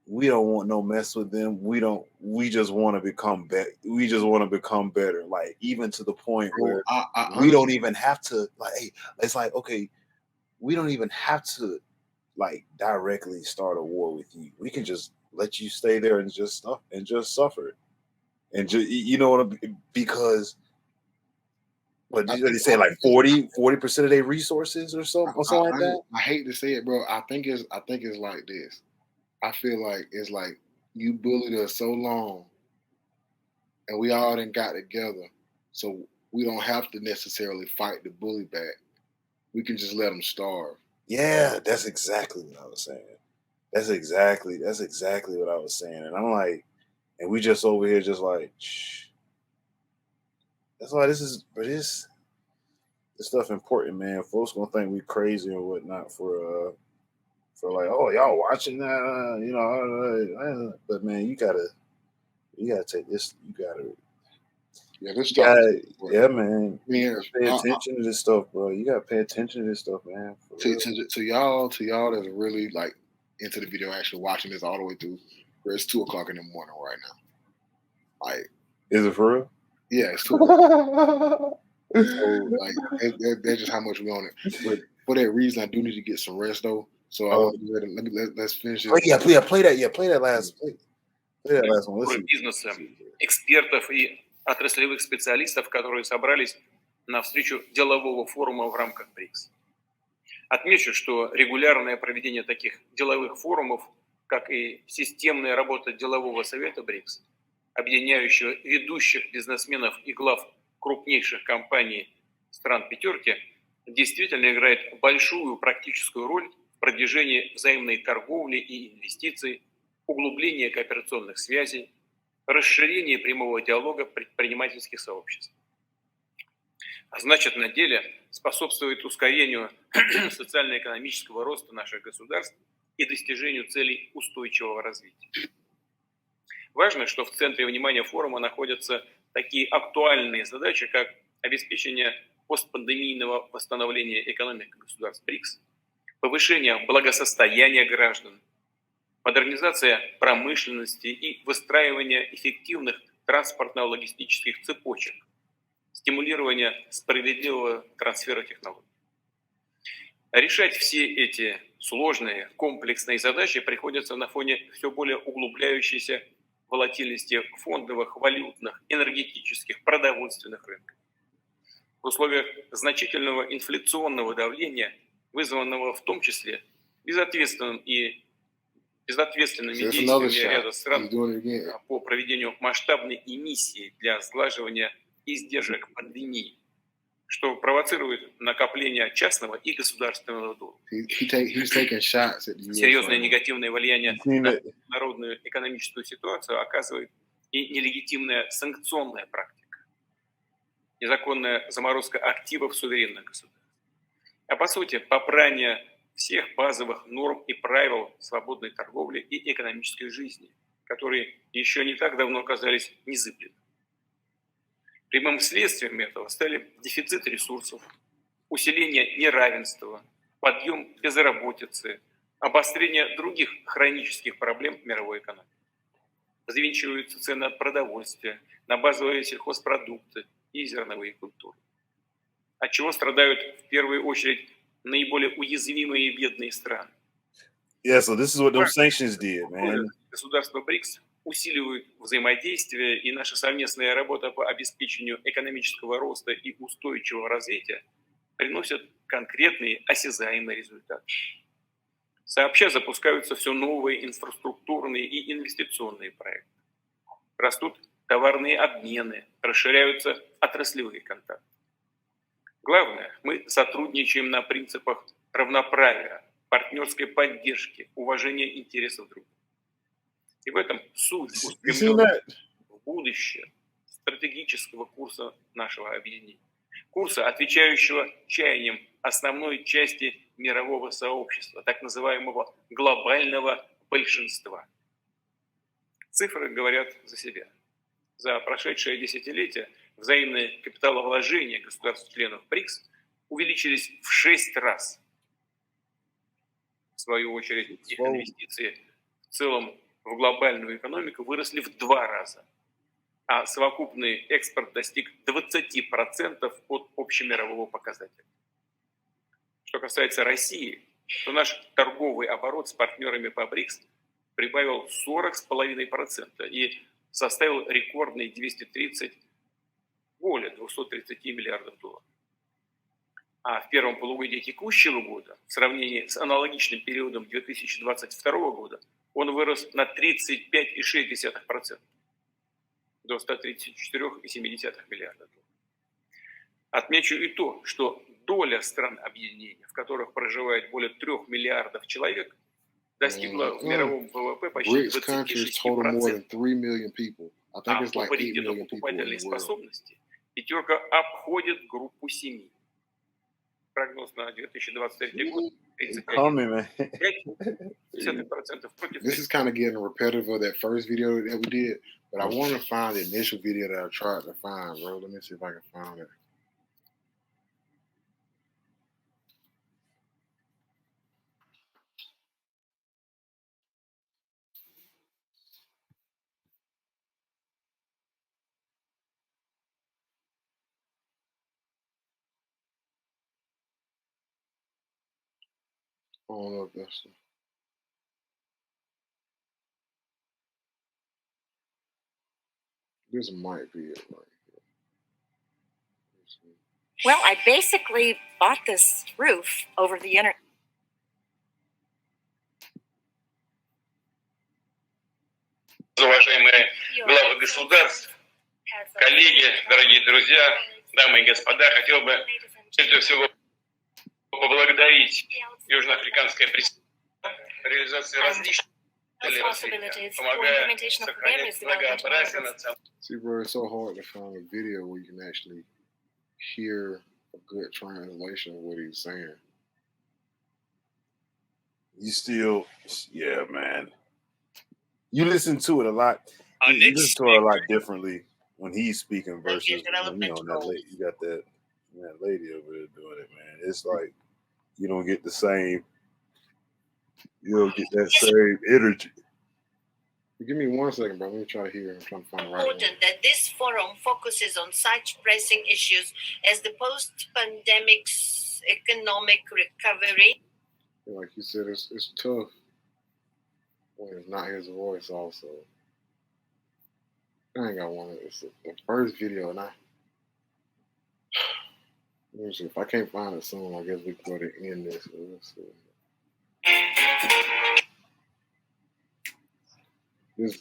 we don't want no mess with them. We just want to become better. We just want to become better. Like, even to the point where we don't even have to, like, hey, it's like, okay, we don't even have to like directly start a war with you. We can just let you stay there and just suffer. And just, you know what I mean? Because what did they say, like 40% of their resources or something like that? I hate to say it, bro. I think it's like this. I feel like it's like you bullied us so long and we all done got together. So we don't have to necessarily fight the bully back. We can just let them starve. Yeah, that's exactly what I was saying. That's exactly what I was saying. And I'm like, and we just over here just like, shh. That's why this stuff important, man. Folks gonna think we crazy or whatnot for like, oh, y'all watching that, you know, but man, you gotta take this, yeah, man. You gotta pay attention to this stuff, bro. You gotta pay attention to this stuff, man. To y'all that's really like into the video, actually watching this all the way through, where it's 2:00 in the morning right now. Like, is it for real? Yeah, it's 2:00. So like that's just how much we on it. But for that reason, I do need to get some rest though. So let's finish it. Play that last one. Бизнеса, экспертов и отраслевых специалистов, которые собрались на встречу делового форума в рамках БРИКС. Отмечу, что регулярное проведение таких деловых форумов, как и системная работа делового совета БРИКС, объединяющего ведущих бизнесменов и глав крупнейших компаний стран пятерки, действительно играет большую практическую роль в продвижении взаимной торговли и инвестиций, углубления кооперационных связей, расширении прямого диалога предпринимательских сообществ. А значит, на деле способствует ускорению социально-экономического роста наших государств и достижению целей устойчивого развития. Важно, что в центре внимания форума находятся такие актуальные задачи, как обеспечение постпандемийного восстановления экономик государств БРИКС, повышение благосостояния граждан, модернизация промышленности и выстраивание эффективных транспортно-логистических цепочек, стимулирование справедливого трансфера технологий. Решать все эти сложные, комплексные задачи приходится на фоне все более углубляющейся волатильности фондовых, валютных, энергетических, продовольственных рынков. В условиях значительного инфляционного давления вызванного в том числе безответственными See, that's another действиями shot. ряда He's стран doing it again. по проведению масштабной эмиссии для сглаживания издержек пандемии, что провоцирует накопление частного и государственного долга. He's taking shots at the US Серьезное right now. негативное влияние на международную экономическую ситуацию оказывает и нелегитимная санкционная практика, незаконная заморозка активов суверенных государств. А по сути, попрание всех базовых норм и правил свободной торговли и экономической жизни, которые еще не так давно оказались незыблемы. Прямым следствием этого стали дефицит ресурсов, усиление неравенства, подъем безработицы, обострение других хронических проблем мировой экономики. Взвинчиваются цены от продовольствия на базовые сельхозпродукты и зерновые культуры, от чего страдают в первую очередь наиболее уязвимые и бедные страны. Yeah, so this is what those sanctions did, man. Государства БРИКС усиливают взаимодействие, и наша совместная работа по обеспечению экономического роста и устойчивого развития приносят конкретные осязаемые результаты. Сообща запускаются все новые инфраструктурные и инвестиционные проекты. Растут товарные обмены, расширяются отраслевые контакты. Главное, мы сотрудничаем на принципах равноправия, партнерской поддержки, уважения интересов других. И в этом суть устремленности в будущее стратегического курса нашего объединения. Курса, отвечающего чаяниям основной части мирового сообщества, так называемого глобального большинства. Цифры говорят за себя. За прошедшее десятилетие взаимные капиталовложения государств-членов БРИКС увеличились в 6 раз. В свою очередь, их инвестиции в целом в глобальную экономику выросли в 2 раза, а совокупный экспорт достиг 20% от общемирового показателя. Что касается России, то наш торговый оборот с партнерами по БРИКС прибавил 40,5% и составил рекордные более 230 миллиардов долларов. А в первом полугодии текущего года, в сравнении с аналогичным периодом 2022 года, он вырос на 35,6%, до 134,7 миллиарда долларов. Отмечу и то, что доля стран объединения, в которых проживает более 3 миллиардов человек, достигла в мировом ВВП почти 26%. А по паритету покупательной способности пятерка обходит группу 7. Прогноз на 2023 год 35% против. This is kind of getting repetitive of that first video that we did, but I want to find the initial video that I tried to find, bro. Let me see if I can find it. I don't know if that's this might be it right here. Well, I basically bought this roof over the internet. Уважаемые главы государств, коллеги, дорогие друзья, дамы и господа, хотел бы прежде всего поблагодарить Южноафриканское председательство в реализации различных целей, помогая сохранять многообразие национальных. See, bro, it's so hard to find a video where you can actually hear a good translation of what he's saying. Yeah, man. You listen to it a lot. You listen to it a lot differently when he's speaking versus when, you got that lady over there doing it, man. It's like you don't get the same. You don't get that same energy. Give me 1 second, bro. Let me try here. I'm trying to find the right one. Important that this forum focuses on such pressing issues as the post-pandemic economic recovery. Like you said, it's tough when it's not his voice. Also, I ain't got one. It's the first video, and Let me see. If I can't find a song, I guess we can go to end this. Let's see.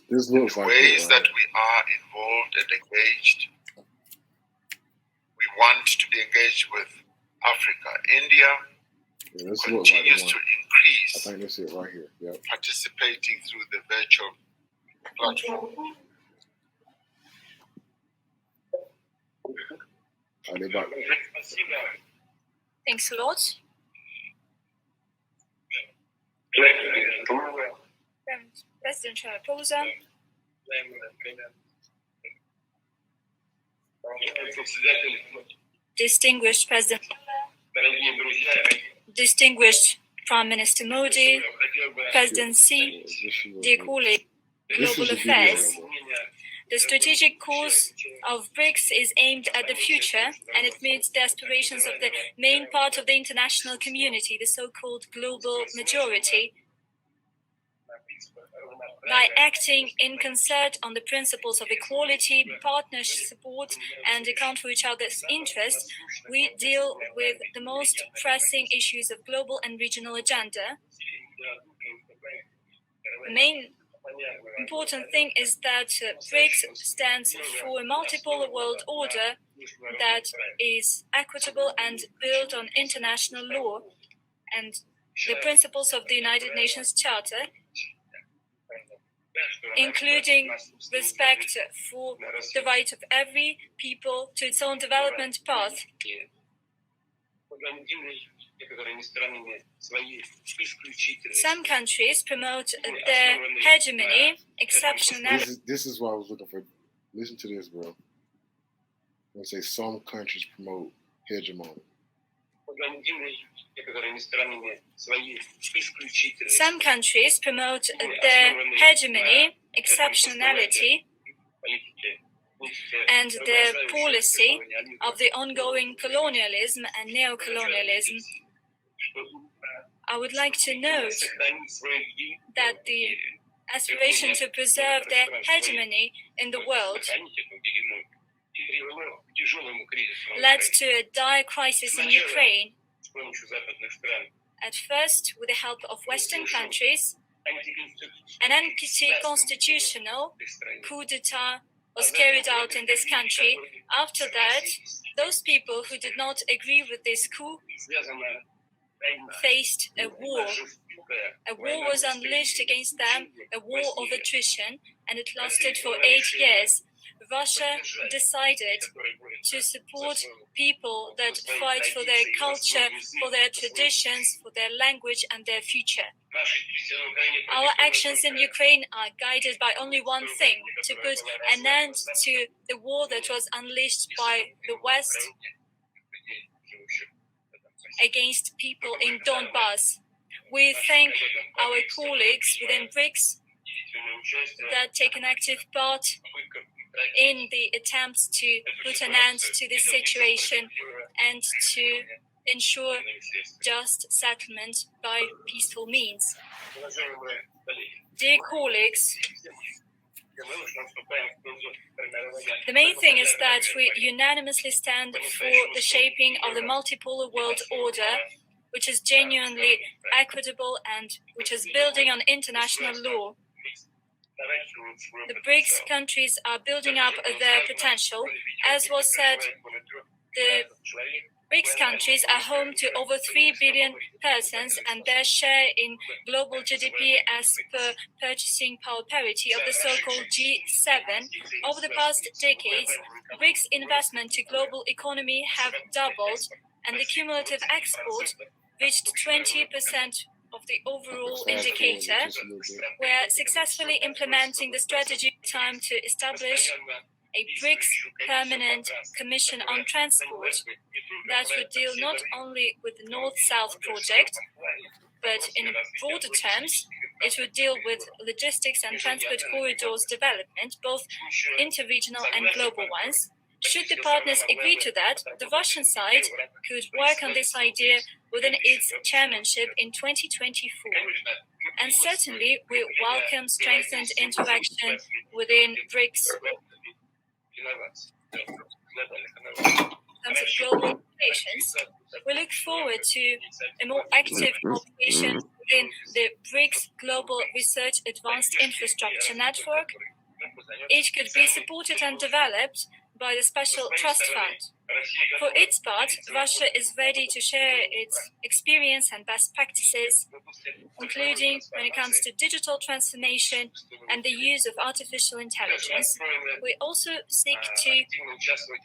This looks like ways that we are involved and engaged. We want to be engaged with Africa. India continues to increase. I think this is it right here. Yep. Participating through the virtual platform. Thanks a lot. President Ramaphosa. Distinguished President, distinguished Prime Minister Modi, President Xi, dear colleagues, global affairs. The strategic course of BRICS is aimed at the future, and it meets the aspirations of the main part of the international community, the so-called global majority. By acting in concert on the principles of equality, partnership, support, and account for each other's interests, we deal with the most pressing issues of global and regional agenda. The main important thing is that BRICS stands for a multipolar world order that is equitable and built on international law and the principles of the United Nations Charter, including respect for the right of every people to its own development path. Some countries promote their hegemony, exceptionality. This is what I was looking for. Listen to this, bro. When say some countries promote hegemony. Some countries promote their hegemony, exceptionality, and their policy of the ongoing colonialism and neocolonialism. I would like to note that the aspiration to preserve their hegemony in the world led to a dire crisis in Ukraine. At first, with the help of Western countries, an anti-constitutional coup d'etat was carried out in this country. After that, those people who did not agree with this coup faced a war. A war was unleashed against them, a war of attrition, and it lasted for 8 years. Russia decided to support people that fight for their culture, for their traditions, for their language and their future. Our actions in Ukraine are guided by only one thing: to put an end to the war that was unleashed by the West against people in Donbass. We thank our colleagues within BRICS that take an active part in the attempts to put an end to this situation and to ensure just settlement by peaceful means. Dear colleagues, the main thing is that we unanimously stand for the shaping of the multipolar world order, which is genuinely equitable and which is building on international law. The BRICS countries are building up their potential. As was said, the BRICS countries are home to over 3 billion persons, and their share in global GDP as per purchasing power parity of the so-called G7. Over the past decades, BRICS investment to global economy have doubled, and the cumulative export reached 20% of the overall indicator. We are successfully implementing the strategy time to establish a BRICS Permanent Commission on Transport that would deal not only with the North-South project, but in broader terms, it would deal with logistics and transport corridors development, both interregional and global ones. Should the partners agree to that, the Russian side could work on this idea within its chairmanship in 2024. And certainly, we welcome strengthened interaction within BRICS. terms of global relations, we look forward to a more active cooperation within the BRICS Global Research Advanced Infrastructure Network. It could be supported and developed by the Special Trust Fund. For its part, Russia is ready to share its experience and best practices, including when it comes to digital transformation and the use of artificial intelligence. We also seek to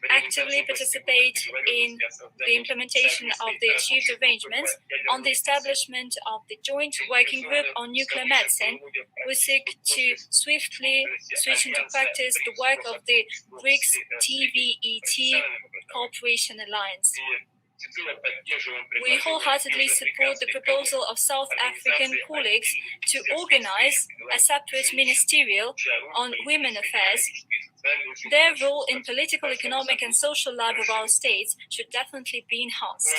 actively participate in the implementation of the achieved arrangements on the establishment of the Joint Working Group on Nuclear Medicine. We seek to swiftly switch into practice the work of the BRICS TVET Cooperation Alliance. We wholeheartedly support the proposal of South African colleagues to organize a separate ministerial on women affairs. Their role in political, economic, and social life of our states should definitely be enhanced.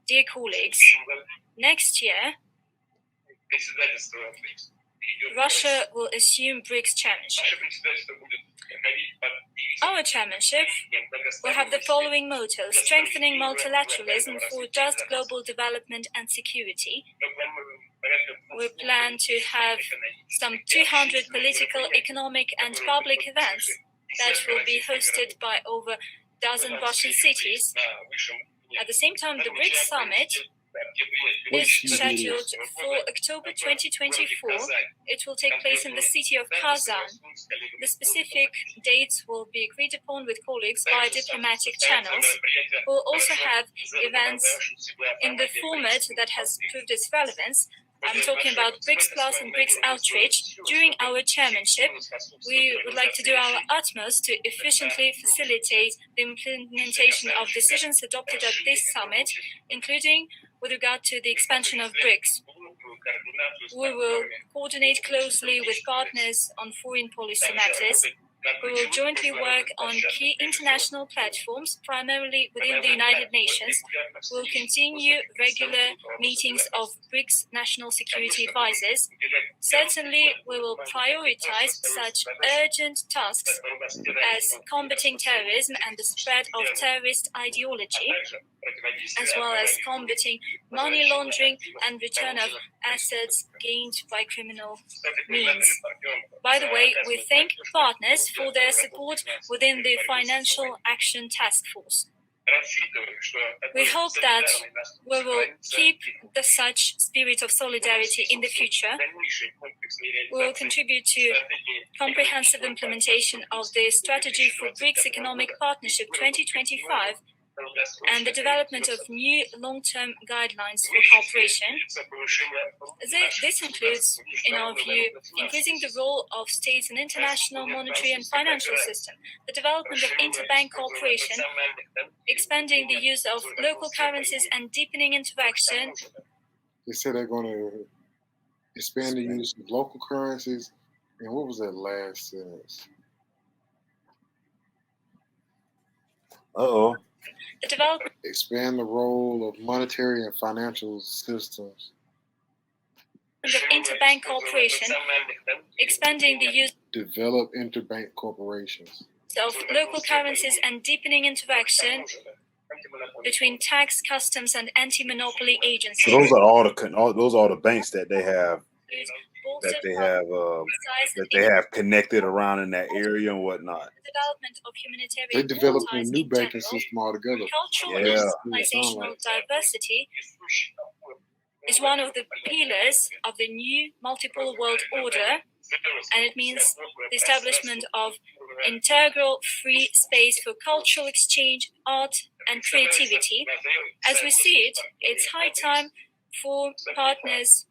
Dear colleagues, next year, Russia will assume BRICS chairmanship. Our chairmanship will have the following motto: strengthening multilateralism for just global development and security. We plan to have some 200 political, economic, and public events that will be hosted by over a dozen Russian cities. At the same time, the BRICS summit is scheduled for October 2024. It will take place in the city of Kazan. The specific dates will be agreed upon with colleagues via diplomatic channels. We'll also have events in the format that has proved its relevance. I'm talking about BRICS Plus and BRICS Outreach. During our chairmanship, we would like to do our utmost to efficiently facilitate the implementation of decisions adopted at this summit, including with regard to the expansion of BRICS. We will coordinate closely with partners on foreign policy matters. We will jointly work on key international platforms, primarily within the United Nations. We will continue regular meetings of BRICS national security advisors. Certainly, we will prioritize such urgent tasks as combating terrorism and the spread of terrorist ideology, as well as combating money laundering and return of assets gained by criminal means. By the way, we thank partners for their support within the Financial Action Task Force. We hope that we will keep such spirit of solidarity in the future. We will contribute to comprehensive implementation of the Strategy for BRICS Economic Partnership 2025 and the development of new long-term guidelines for cooperation. This includes, in our view, increasing the role of states in international monetary and financial system, the development of interbank cooperation, expanding the use of local currencies and deepening interaction. They said they're going to expand the use of local currencies. And what was that last sentence? Uh-oh. The development expand the role of monetary and financial systems. Of interbank cooperation, expanding the use develop interbank corporations of local currencies and deepening interaction between tax, customs, and anti-monopoly agencies. So those are all the banks that they have connected around in that area and whatnot. Development of humanitarian they developed a new banking system altogether. Cultural and civilizational diversity is one of the pillars of the new multiple world order, and it means the establishment of integral free space for cultural exchange, art, and creativity. As we see it, it's high time for partners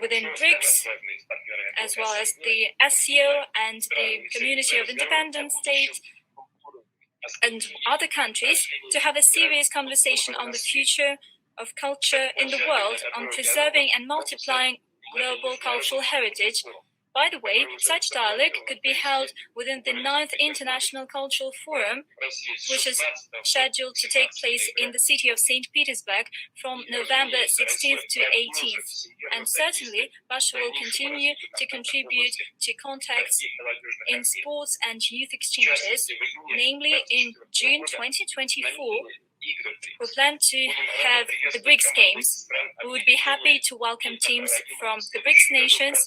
within BRICS, as well as the SCO and the Community of Independent States and other countries, to have a serious conversation on the future of culture in the world, on preserving and multiplying global cultural heritage, By the way, such dialogue could be held within the 9th International Cultural Forum, which is scheduled to take place in the city of St. Petersburg from November 16th to 18th. And certainly, Russia will continue to contribute to contacts in sports and youth exchanges. Namely, in June 2024, we plan to have the BRICS Games. We would be happy to welcome teams from the BRICS nations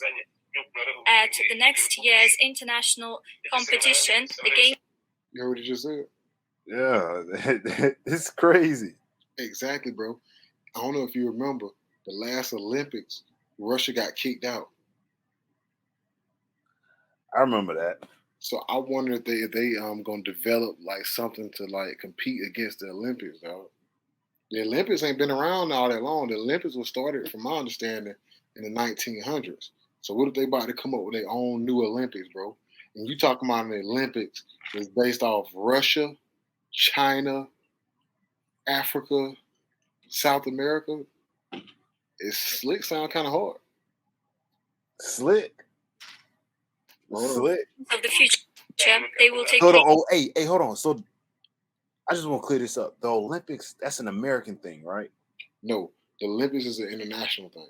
at the next year's international competition. The game. You heard what you just said? Yeah, it's crazy. Exactly, bro. I don't know if you remember the last Olympics, Russia got kicked out. I remember that. So I wonder if they gonna develop like something to like compete against the Olympics, dog. The Olympics ain't been around all that long. The Olympics was started, from my understanding, in the 1900s. So what if they about to come up with their own new Olympics, bro? And you talking about the Olympics is based off Russia, China, Africa, South America. It's slick. Sound kind of hard. Slick. Slick. Of the future, they will take. Hold on. Oh, hey, hold on. So I just want to clear this up. The Olympics, that's an American thing, right? No, the Olympics is an international thing.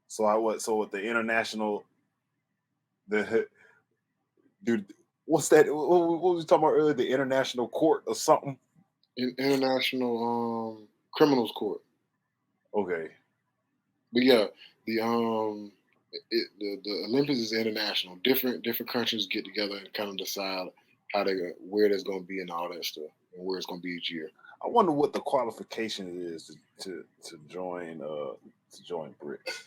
So with the international, dude, what's that? What was we talking about earlier? The International Court or something? International Criminals Court. Okay. But yeah, the Olympics is international. Different countries get together and kind of decide where there's going to be and all that stuff, and where it's going to be each year. I wonder what the qualification is to join BRICS.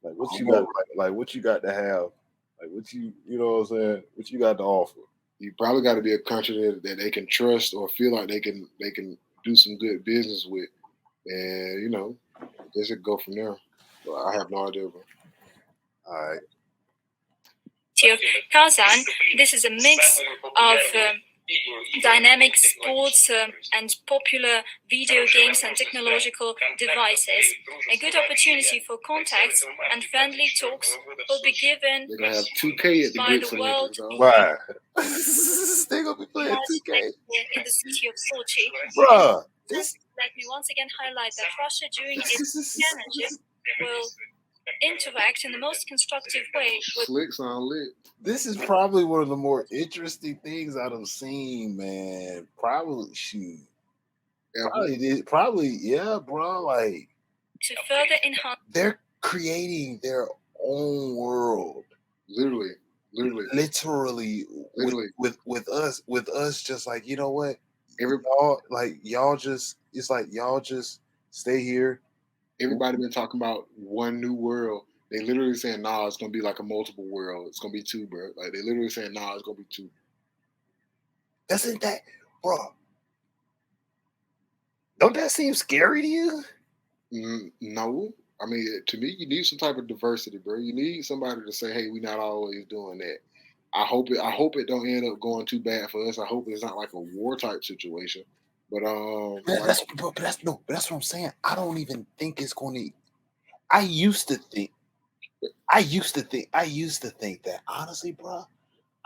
Like what you got? Like what you got to have? Like what you know what I'm saying? What you got to offer? You probably got to be a country that they can trust or feel like they can do some good business with, and they should go from there. But I have no idea, bro. All right. Kazan, this is a mix of dynamic sports and popular video games and technological devices. A good opportunity for contacts and friendly talks will be given They're gonna have 2K at the by BRICS the world. Right. They're gonna be playing 2K in the city of Sochi. Bruh. Let me once again highlight that Russia during its chairmanship will interact in the most constructive way. Slick sound lit. This is probably one of the more interesting things I've seen, man. Probably, shoot. Probably, yeah, bro. Like, to further enhance, they're creating their own world. Literally. With us, just like, you know what? Y'all just stay here. Everybody been talking about one new world. They literally saying, nah, it's gonna be like a multiple world. It's gonna be two, bro. Like they literally saying, nah, it's gonna be two. Doesn't that, bro? Don't that seem scary to you? No. I mean, to me, you need some type of diversity, bro. You need somebody to say, hey, we're not always doing that. I hope it don't end up going too bad for us. I hope it's not like a war type situation. But that's what I'm saying. I don't even think it's going to. I used to think that, honestly, bro.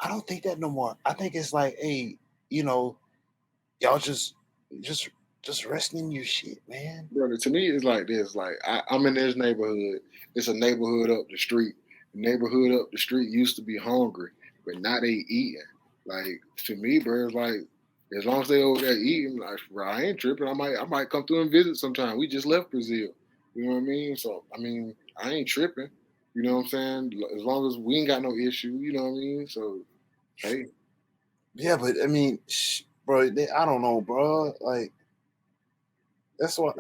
I don't think that no more. I think it's like, hey, y'all just resting in your shit, man. Brother, to me, it's like this. Like I'm in this neighborhood. It's a neighborhood up the street. The neighborhood up the street used to be hungry, but now they eating. Like to me, bro, it's like as long as they over there eating, like bro, I ain't tripping. I might come through and visit sometime. We just left Brazil. You know what I mean? So I mean, I ain't tripping. You know what I'm saying? As long as we ain't got no issue, you know what I mean? So hey. Yeah, but I mean, bro, I don't know, bro. Like that's what.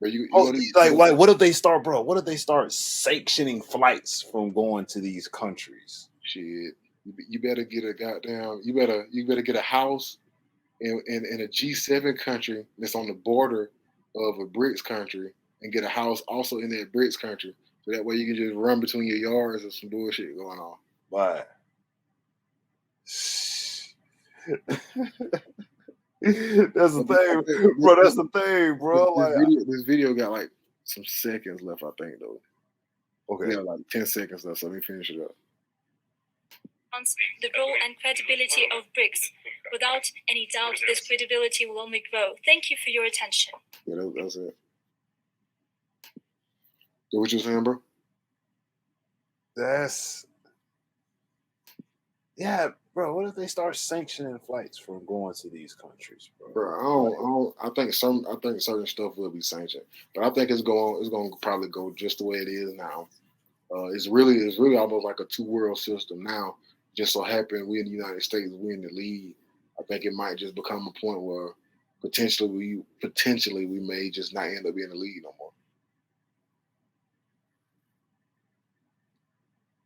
What if they start, bro? What if they start sanctioning flights from going to these countries? Shit, you better get a goddamn. You better get a house in a G7 country that's on the border of a BRICS country, and get a house also in that BRICS country, so that way you can just run between your yards and some bullshit going on. Why? That's the thing, bro. That's the thing, bro. This video got like some seconds left, I think, though. Okay. Yeah, like 10 seconds left, so let me finish it up. The role and credibility of BRICS. Without any doubt, this credibility will only grow. Thank you for your attention. Yeah, that's it. So what you saying, bro? Bro. What if they start sanctioning flights from going to these countries, bro? Bro, I think certain stuff will be sanctioned, but I think it's going to probably go just the way it is now. It's really almost like a two-world system now. Just so happen we in the United States, we in the lead. I think it might just become a point where potentially we may just not end up being the lead no more.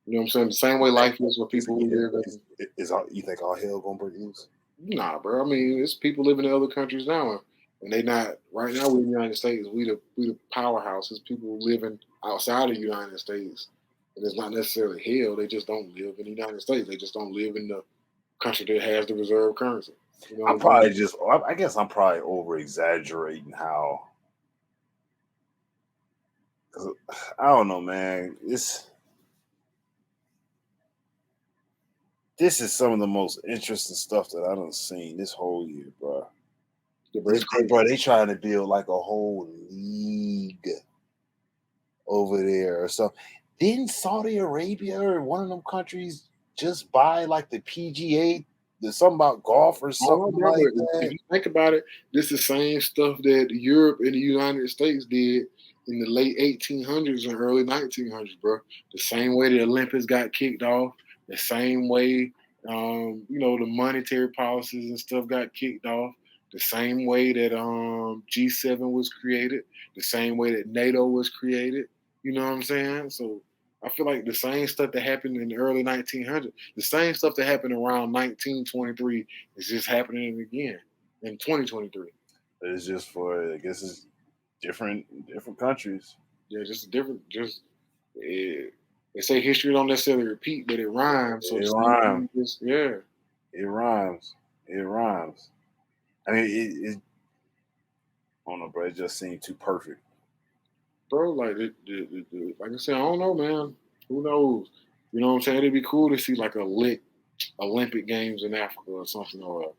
You know what I'm saying? The same way life is for people who live in. You think all hell gonna break loose? Nah, bro. I mean, it's people living in other countries now, and they not right now. We're in the United States. We the powerhouse. It's people living outside of the United States, and it's not necessarily hell. They just don't live in the United States. They just don't live in the country that has the reserve currency. You know I guess I'm probably over exaggerating how. I don't know, man. This is some of the most interesting stuff that I done seen this whole year, bro. They trying to build like a whole league over there or something. Didn't Saudi Arabia or one of them countries just buy like the PGA? There's something about golf or something like that. If you think about it, this is the same stuff that Europe and the United States did in the late 1800s and early 1900s, bro. The same way the Olympics got kicked off, the same way, the monetary policies and stuff got kicked off, the same way that G7 was created, the same way that NATO was created. You know what I'm saying? So I feel like the same stuff that happened in the early 1900s, the same stuff that happened around 1923 is just happening again in 2023. It's just for, I guess it's different countries. Yeah, just different. They say history don't necessarily repeat, but it rhymes. So it rhymes. It rhymes. It rhymes. I mean, I don't know, bro. It just seemed too perfect. Bro, like I said, I don't know, man. Who knows? You know what I'm saying? It'd be cool to see like a lit Olympic Games in Africa or something, or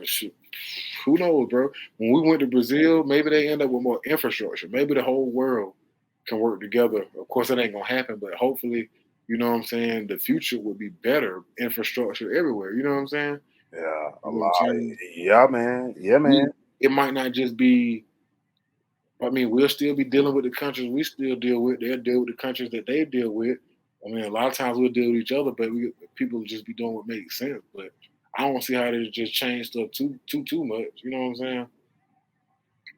shit. Who knows, bro? When we went to Brazil, maybe they end up with more infrastructure. Maybe the whole world can work together. Of course, that ain't gonna happen, but hopefully, you know what I'm saying, the future would be better infrastructure everywhere. You know what I'm saying? Yeah, a lot. Yeah, man. It might not just be. I mean, we'll still be dealing with the countries we still deal with. They'll deal with the countries that they deal with. I mean, a lot of times we'll deal with each other, but people just be doing what makes sense. But I don't see how they just change stuff too much. You know what I'm saying?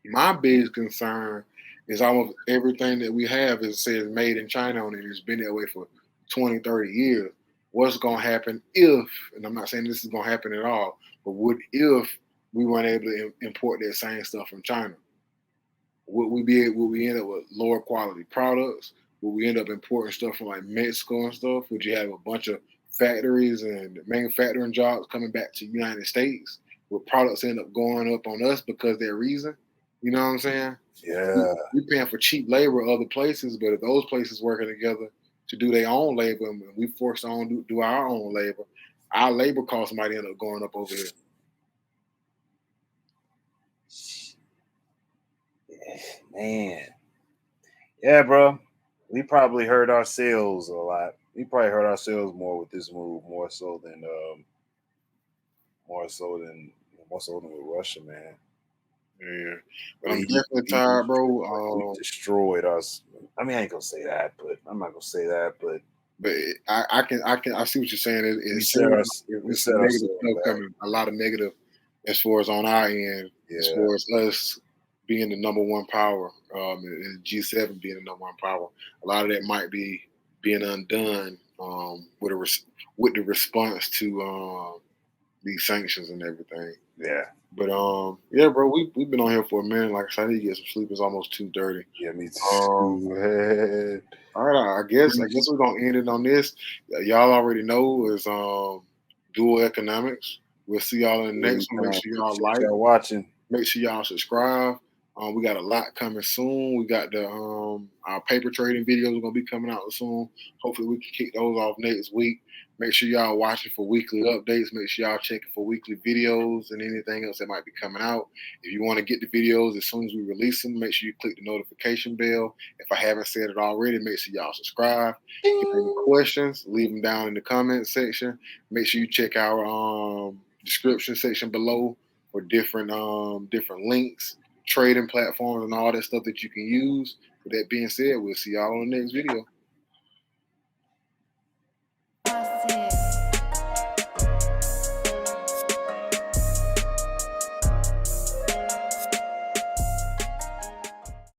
My biggest concern is almost everything that we have says made in China on it. It's been that way for 20, 30 years. What's going to happen if, and I'm not saying this is going to happen at all, but what if we weren't able to import that same stuff from China? Would we end up with lower quality products? Would we end up importing stuff from like Mexico and stuff? Would you have a bunch of factories and manufacturing jobs coming back to the United States? Would products end up going up on us because of that reason? You know what I'm saying? Yeah. We're paying for cheap labor other places, but if those places working together to do their own labor and we forced on to do our own labor, our labor costs might end up going up over here. Man. Yeah, bro. We probably hurt ourselves a lot. We probably hurt ourselves more with this move, more so than with Russia, man. Yeah, but I'm definitely tired, bro. He destroyed us. I mean, I ain't gonna say that, but I'm not gonna say that, but I see what you're saying. It's negative stuff coming. A lot of negative as far as on our end, as far as us being the number one power, and G7 being the number one power. A lot of that might be being undone with the response to these sanctions and everything. Yeah. But yeah, bro, we've been on here for a minute. Like I said, I need to get some sleep. It's almost 2:30. Yeah, me too. All right, I guess we're gonna end it on this. Y'all already know is dual economics. We'll see y'all in the next one. Make sure y'all like, y'all watching. Make sure y'all subscribe. We got a lot coming soon. We got the our paper trading videos are gonna be coming out soon. Hopefully we can kick those off next week. Make sure y'all watching for weekly updates. Make sure y'all checking for weekly videos and anything else that might be coming out. If you want to get the videos as soon as we release them, make sure you click the notification bell. If I haven't said it already, make sure y'all subscribe. If you have any questions, leave them down in the comment section. Make sure you check our description section below for different links, trading platforms, and all that stuff that you can use. With that being said, we'll see y'all on the next video.